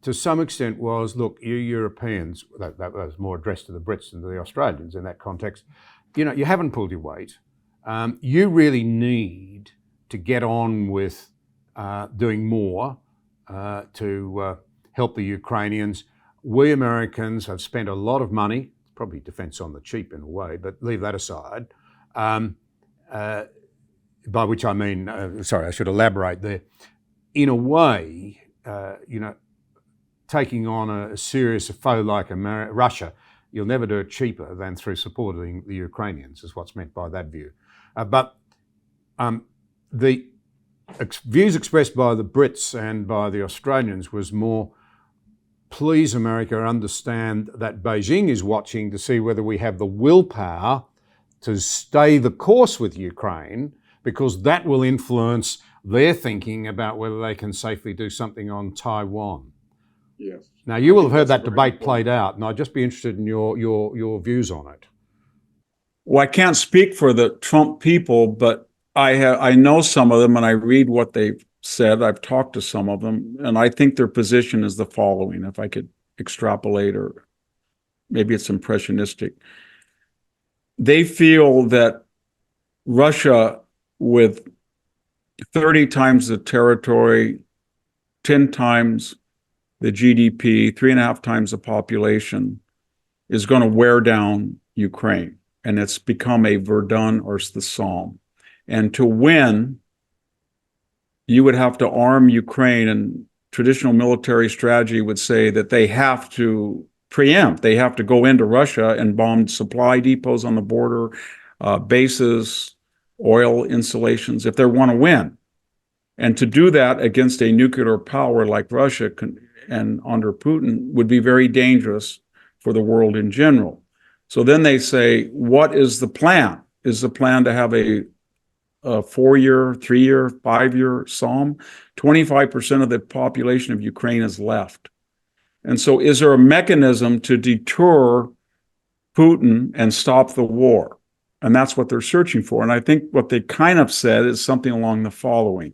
to some extent was, look, you Europeans, that was more addressed to the Brits than to the Australians in that context, you haven't pulled your weight. You really need to get on with doing more to help the Ukrainians. We Americans have spent a lot of money, probably defence on the cheap in a way, but leave that aside, by which I mean, I should elaborate there. In a way, taking on a serious foe like Russia, you'll never do it cheaper than through supporting the Ukrainians, is what's meant by that view. But the views expressed by the Brits and by the Australians was more, please America, understand that Beijing is watching to see whether we have the willpower to stay the course with Ukraine, because that will influence their thinking about whether they can safely do something on Taiwan. Yes. Now, you will have heard that's that a very debate played out, and I'd just be interested in your views on it. Well, I can't speak for the Trump people, but I know some of them and I read what they've said. I've talked to some of them, and I think their position is the following, if I could extrapolate, or maybe it's impressionistic. They feel that Russia, with 30 times the territory, 10 times the GDP, 3.5 times the population, is going to wear down Ukraine. And it's become a Verdun or the Somme. And to win, you would have to arm Ukraine, and traditional military strategy would say that they have to preempt. They have to go into Russia and bomb supply depots on the border, bases, oil installations, if they want to win. And to do that against a nuclear power like Russia and under Putin would be very dangerous for the world in general. So then they say, what is the plan? Is the plan to have a 4-year, 3-year, 5-year Somme? 25% of the population of Ukraine is left. And so is there a mechanism to deter Putin and stop the war? And that's what they're searching for. And I think what they kind of said is something along the following.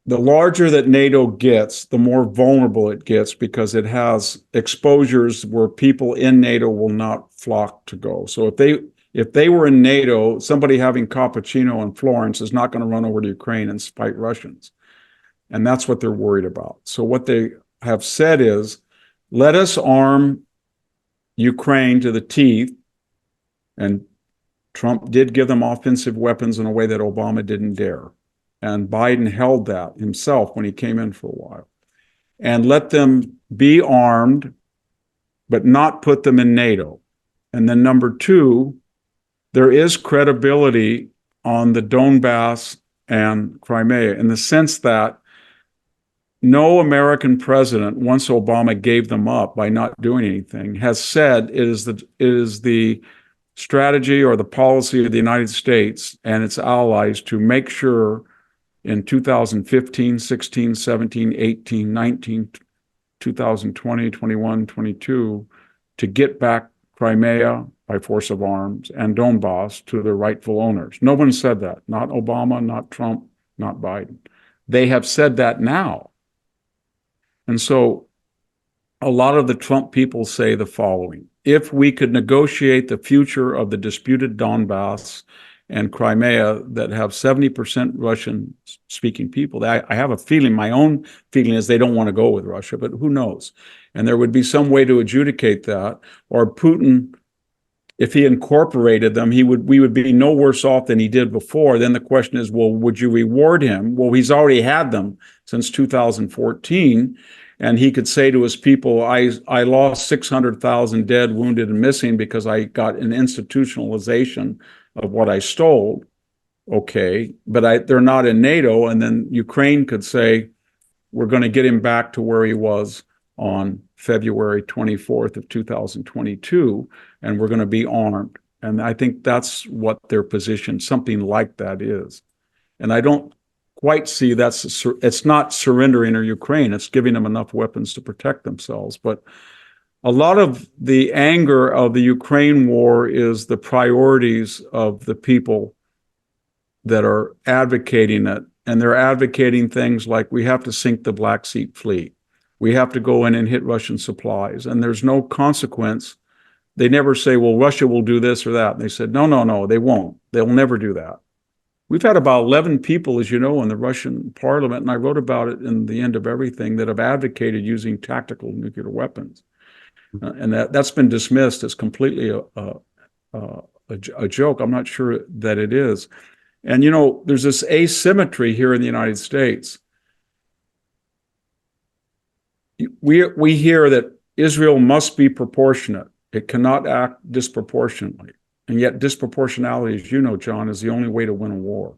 The larger that NATO gets, the more vulnerable it gets, because it has exposures where people in NATO will not flock to go. So if they were in NATO, somebody having cappuccino in Florence is not going to run over to Ukraine and fight Russians. And that's what they're worried about. So what they have said is, let us arm Ukraine to the teeth. And Trump did give them offensive weapons in a way that Obama didn't dare. And Biden held that himself when he came in for a while. And let them be armed, but not put them in NATO. And then number two, there is credibility on the Donbass and Crimea in the sense that no American president, once Obama gave them up by not doing anything, has said it is the strategy or the policy of the United States and its allies to make sure in 2015, 16, 17, 18, 19, 2020, 21, 22, to get back Crimea by force of arms and Donbass to their rightful owners. No one said that. Not Obama, not Trump, not Biden. They have said that now. And so a lot of the Trump people say the following: if we could negotiate the future of the disputed Donbass and Crimea that have 70% Russian-speaking people, I have a feeling, my own feeling is they don't want to go with Russia, but who knows? And there would be some way to adjudicate that, or Putin, if he incorporated them, we would be no worse off than he did before. Then the question is, well, would you reward him? Well, he's already had them since 2014. And he could say to his people, I lost 600,000 dead, wounded, and missing because I got an institutionalization of what I stole. Okay, but they're not in NATO. And then Ukraine could say, we're going to get him back to where he was on February 24th of 2022, and we're going to be armed. And I think that's what their position, something like that, is. And I don't quite see it's not surrendering or Ukraine, it's giving them enough weapons to protect themselves. But a lot of the anger of the Ukraine war is the priorities of the people that are advocating it. And they're advocating things like, we have to sink the Black Sea Fleet. We have to go in and hit Russian supplies. And there's no consequence. They never say, well, Russia will do this or that. And they said, no, they won't. They'll never do that. We've had about 11 people, as you know, in the Russian parliament, and I wrote about it in The End of Everything, that have advocated using tactical nuclear weapons. And that's been dismissed as completely a joke. I'm not sure that it is. And, you know, there's this asymmetry here in the United States. We hear that Israel must be proportionate. It cannot act disproportionately. And yet disproportionality, as you know, John, is the only way to win a war.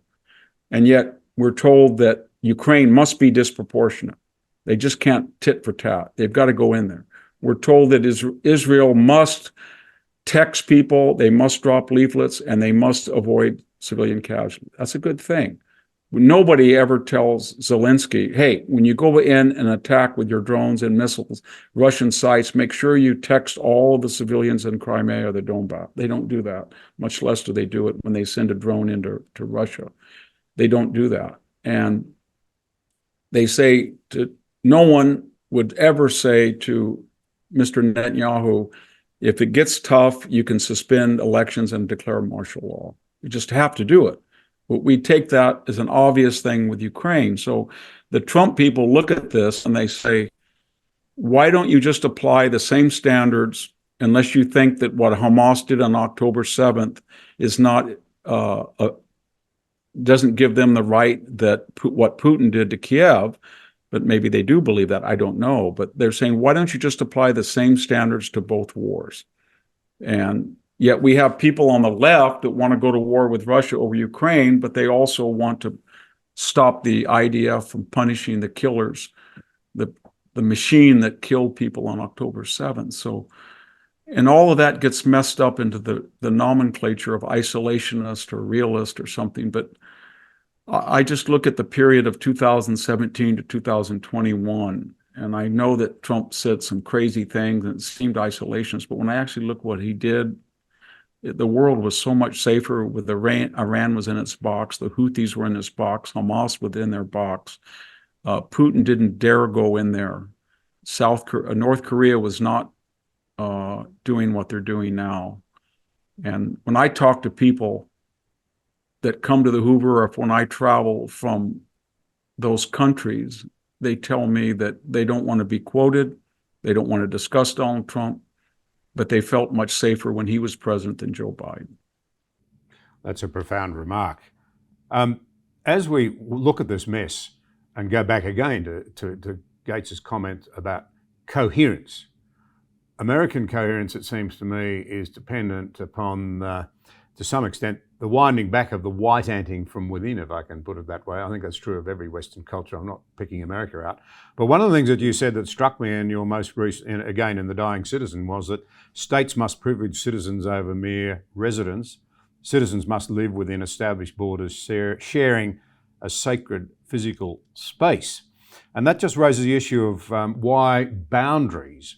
And yet we're told that Ukraine must be disproportionate. They just can't tit for tat. They've got to go in there. We're told that Israel must text people, they must drop leaflets, and they must avoid civilian casualties. That's a good thing. Nobody ever tells Zelensky, hey, when you go in and attack with your drones and missiles, Russian sites, make sure you text all of the civilians in Crimea or the Donbass. They don't do that, much less do they do it when they send a drone into Russia. They don't do that. And they say no one would ever say to Mr. Netanyahu, if it gets tough, you can suspend elections and declare martial law. You just have to do it. But we take that as an obvious thing with Ukraine. So the Trump people look at this and they say, why don't you just apply the same standards unless you think that what Hamas did on October 7th is not doesn't give them the right that what Putin did to Kiev, but maybe they do believe that, I don't know. But they're saying, why don't you just apply the same standards to both wars? And yet we have people on the left that want to go to war with Russia over Ukraine, but they also want to stop the IDF from punishing the killers, the machine that killed people on October 7th. So, and all of that gets messed up into the nomenclature of isolationist or realist or something. But I just look at the period of 2017 to 2021, and I know that Trump said some crazy things and it seemed isolationist, but when I actually look what he did, the world was so much safer with Iran. Iran was in its box. The Houthis were in its box. Hamas was in their box. Putin didn't dare go in there. North Korea was not doing what they're doing now. And when I talk to people that come to the Hoover, or if when I travel from those countries, they tell me that they don't want to be quoted. They don't want to discuss Donald Trump, but they felt much safer when he was president than Joe Biden. That's a profound remark. As we look at this mess and go back again to Gates's comment about coherence, American coherence, it seems to me, is dependent upon, to some extent, the winding back of the white anting from within, if I can put it that way. I think that's true of every Western culture. I'm not picking America out. But one of the things that you said that struck me in your most recent, again in The Dying Citizen, was that states must privilege citizens over mere residents. Citizens must live within established borders, sharing a sacred physical space. And that just raises the issue of why borders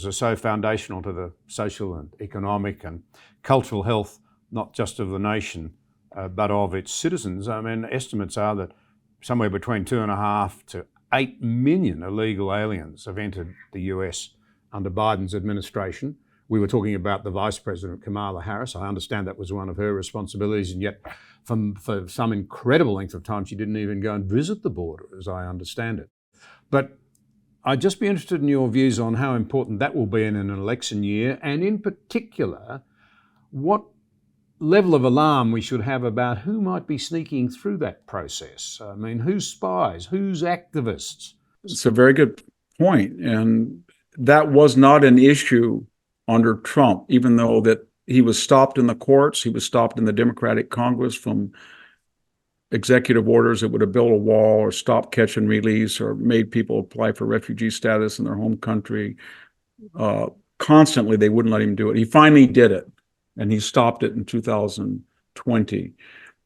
are so foundational to the social and economic and cultural health, not just of the nation, but of its citizens. I mean, estimates are that somewhere between 2.5 to 8 million illegal aliens have entered the US under Biden's administration. We were talking about the Vice President, Kamala Harris. I understand that was one of her responsibilities, and yet for some incredible length of time, she didn't even go and visit the border, as I understand it. But I'd just be interested in your views on how important that will be in an election year, and in particular, what level of alarm we should have about who might be sneaking through that process. I mean, who's spies, who's activists? It's a very good point. And that was not an issue under Trump, even though that he was stopped in the courts, he was stopped in the Democratic Congress from executive orders that would have built a wall or stopped catch and release or made people apply for refugee status in their home country. Constantly, they wouldn't let him do it. He finally did it, and he stopped it in 2020.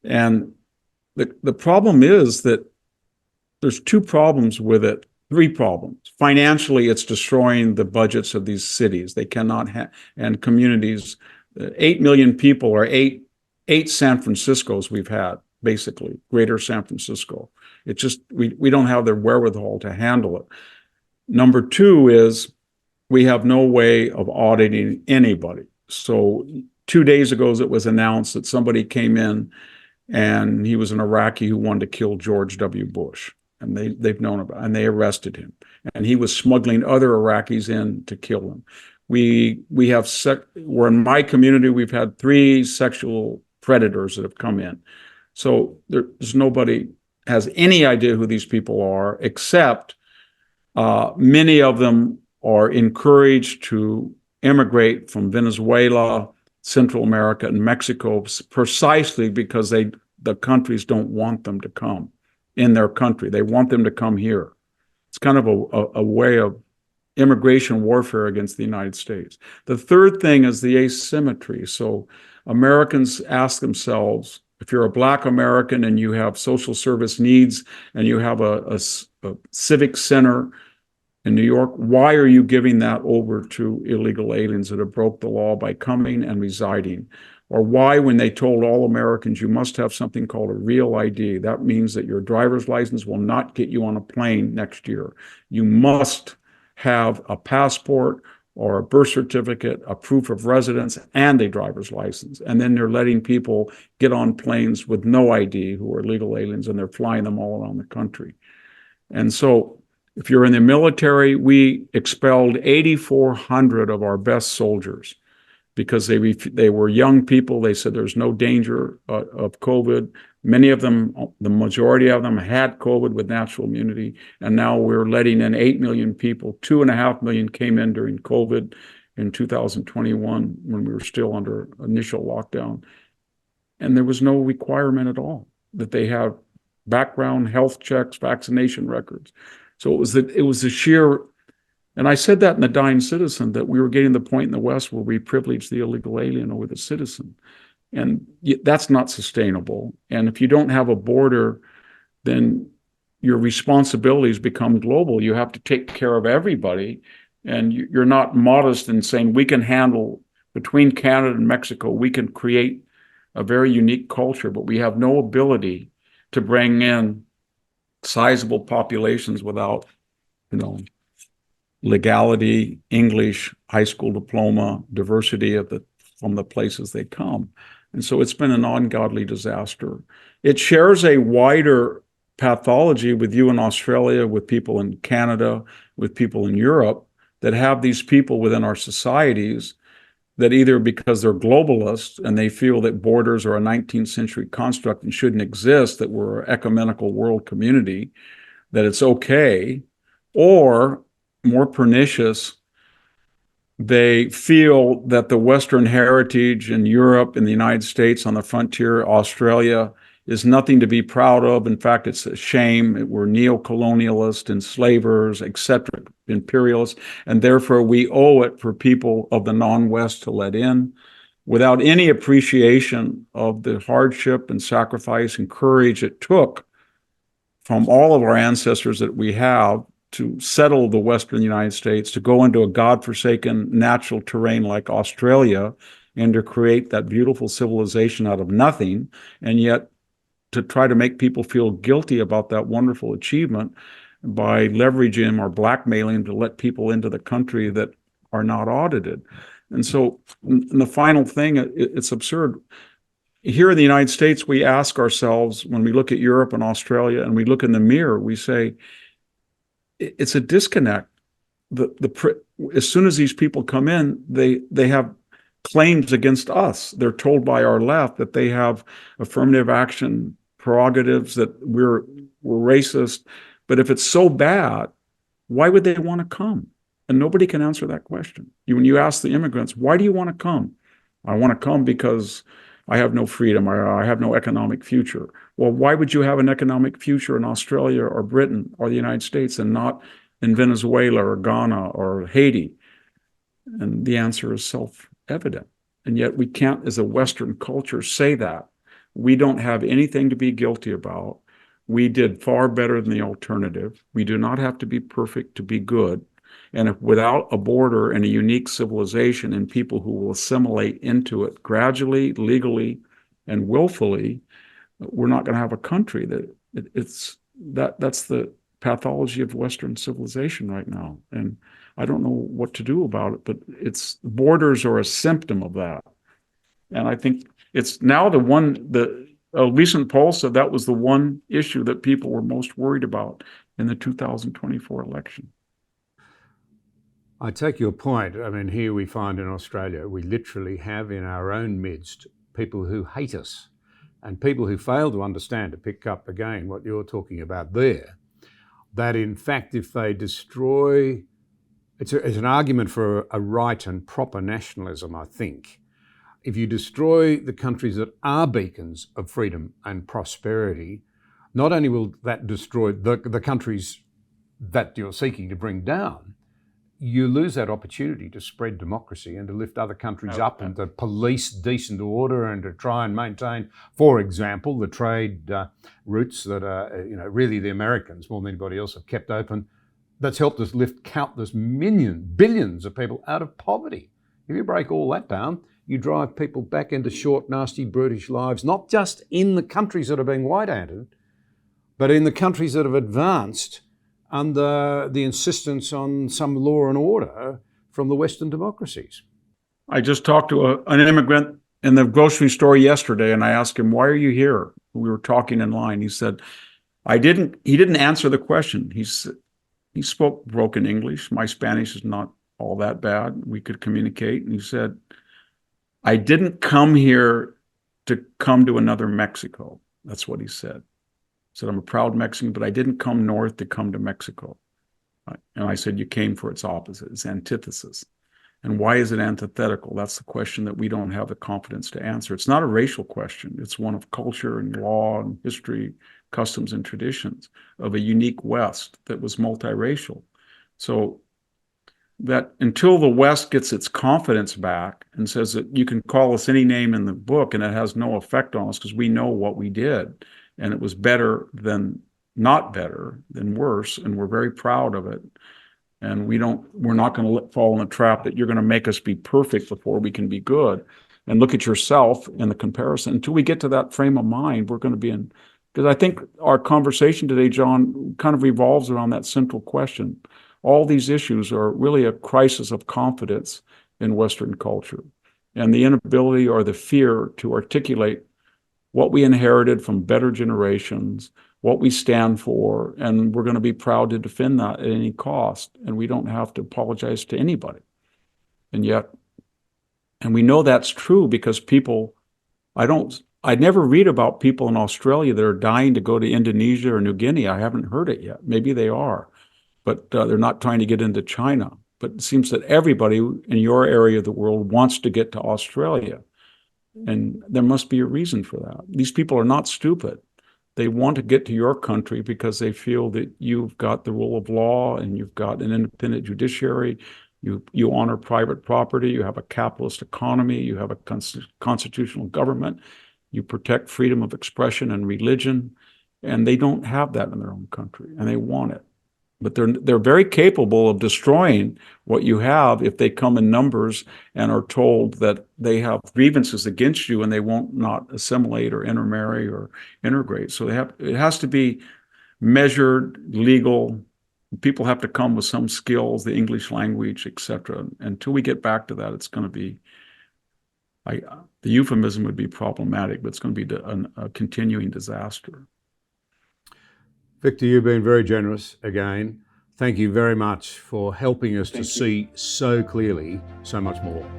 And the problem is that there's two problems with it, three problems. Financially, it's destroying the budgets of these cities. They cannot have, and communities. 8 million people, or eight San Franciscos we've had, basically, greater San Francisco. It's just, we don't have the wherewithal to handle it. Number two is we have no way of auditing anybody. So 2 days ago, it was announced that somebody came in and he was an Iraqi who wanted to kill George W. Bush. And they've known about it, and they arrested him. And he was smuggling other Iraqis in to kill him. We're in my community, we've had 3 sexual predators that have come in. So there's nobody has any idea who these people are, except many of them are encouraged to immigrate from Venezuela, Central America, and Mexico, precisely because the countries don't want them to come in their country. They want them to come here. It's kind of a way of immigration warfare against the United States. The third thing is the asymmetry. So Americans ask themselves, If you're a Black American and you have social service needs and you have a civic center in New York, why are you giving that over to illegal aliens that have broke the law by coming and residing? Or why, when they told all Americans you must have something called a real ID, that means that your driver's license will not get you on a plane next year. You must have a passport or a birth certificate, a proof of residence, and a driver's license. And then they're letting people get on planes with no ID who are illegal aliens, and they're flying them all around the country. And so if you're in the military, we expelled 8,400 of our best soldiers because they were young people. They said there's no danger of COVID. Many of them, the majority of them, had COVID with natural immunity. And now we're letting in 8 million people. 2.5 million came in during COVID in 2021 when we were still under initial lockdown. And there was no requirement at all that they have background health checks, vaccination records. So it was the sheer, and I said that in The Dying Citizen, that we were getting to the point in the West where we privileged the illegal alien over the citizen. And that's not sustainable. And if you don't have a border, then your responsibilities become global. You have to take care of everybody. And you're not modest in saying we can handle, between Canada and Mexico, we can create a very unique culture, but we have no ability to bring in sizable populations without, legality, English, high school diploma, diversity from the places they come. And so it's been an ungodly disaster. It shares a wider pathology with you in Australia, with people in Canada, with people in Europe that have these people within our societies that either because they're globalists and they feel that borders are a 19th century construct and shouldn't exist, that we're an ecumenical world community, that it's okay, or more pernicious, they feel that the Western heritage in Europe, in the United States, on the frontier, Australia, is nothing to be proud of. In fact, it's a shame. We're neo-colonialist, enslavers, etc., imperialists, and therefore we owe it for people of the non-West to let in, without any appreciation of the hardship and sacrifice and courage it took from all of our ancestors that we have to settle the Western United States, to go into a godforsaken natural terrain like Australia, and to create that beautiful civilization out of nothing, and yet to try to make people feel guilty about that wonderful achievement by leveraging or blackmailing to let people into the country that are not audited. And so, and the final thing, it's absurd. Here in the United States, we ask ourselves, when we look at Europe and Australia and we look in the mirror, we say, it's a disconnect. As soon as these people come in, they have claims against us. They're told by our left that they have affirmative action prerogatives, that we're racist. But if it's so bad, why would they want to come? And nobody can answer that question. When you ask the immigrants, why do you want to come? I want to come because I have no freedom, I have no economic future. Well, why would you have an economic future in Australia or Britain or the United States and not in Venezuela or Ghana or Haiti? And the answer is self-evident. And yet we can't, as a Western culture, say that. We don't have anything to be guilty about. We did far better than the alternative. We do not have to be perfect to be good. And if without a border and a unique civilization and people who will assimilate into it gradually, legally, and willfully, we're not going to have a country. That's the pathology of Western civilization right now. And I don't know what to do about it, but borders are a symptom of that. And I think it's now a recent poll said that was the one issue that people were most worried about in the 2024 election. I take your point. I mean, here we find in Australia, we literally have in our own midst people who hate us and people who fail to understand, to pick up again what you're talking about there, that in fact, if they destroy, it's an argument for a right and proper nationalism, I think. If you destroy the countries that are beacons of freedom and prosperity, not only will that destroy the countries that you're seeking to bring down, you lose that opportunity to spread democracy and to lift other countries up and to police decent order and to try and maintain, for example, the trade routes that are, really the Americans more than anybody else have kept open. That's helped us lift countless billions of people out of poverty. If you break all that down, you drive people back into short, nasty, brutish lives, not just in the countries that are being white-handed, but in the countries that have advanced under the insistence on some law and order from the Western democracies. I just talked to an immigrant in the grocery store yesterday, and I asked him, "Why are you here?" We were talking in line. He said, he didn't answer the question. He spoke broken English. My Spanish is not all that bad. We could communicate. And he said, "I didn't come here to come to another Mexico." That's what he said. He said, "I'm a proud Mexican, but I didn't come north to come to Mexico." And I said, "You came for its opposite, its antithesis." And why is it antithetical? That's the question that we don't have the confidence to answer. It's not a racial question. It's one of culture and law and history, customs and traditions of a unique West that was multiracial. So that until the West gets its confidence back and says that you can call us any name in the book and it has no effect on us because we know what we did and it was better than not better than worse, and we're very proud of it. And we're not going to fall in the trap that you're going to make us be perfect before we can be good. And look at yourself in the comparison. Until we get to that frame of mind, we're going to be in, because I think our conversation today, John, kind of revolves around that central question. All these issues are really a crisis of confidence in Western culture and the inability or the fear to articulate what we inherited from better generations, what we stand for, and we're going to be proud to defend that at any cost. And we don't have to apologize to anybody. And we know that's true because I never read about people in Australia that are dying to go to Indonesia or New Guinea. I haven't heard it yet. Maybe they are, but they're not trying to get into China. But it seems that everybody in your area of the world wants to get to Australia. And there must be a reason for that. These people are not stupid. They want to get to your country because they feel that you've got the rule of law and you've got an independent judiciary. You honor private property. You have a capitalist economy. You have a constitutional government. You protect freedom of expression and religion. And they don't have that in their own country, and they want it. But they're very capable of destroying what you have if they come in numbers and are told that they have grievances against you and they won't not assimilate or intermarry or integrate. So it has to be measured, legal. People have to come with some skills, the English language, etc. Until we get back to that, it's going to be, the euphemism would be problematic, but it's going to be a continuing disaster. Victor, you've been very generous again. Thank you very much for helping us to see so clearly so much more.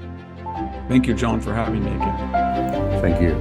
Thank you, John, for having me again. Thank you.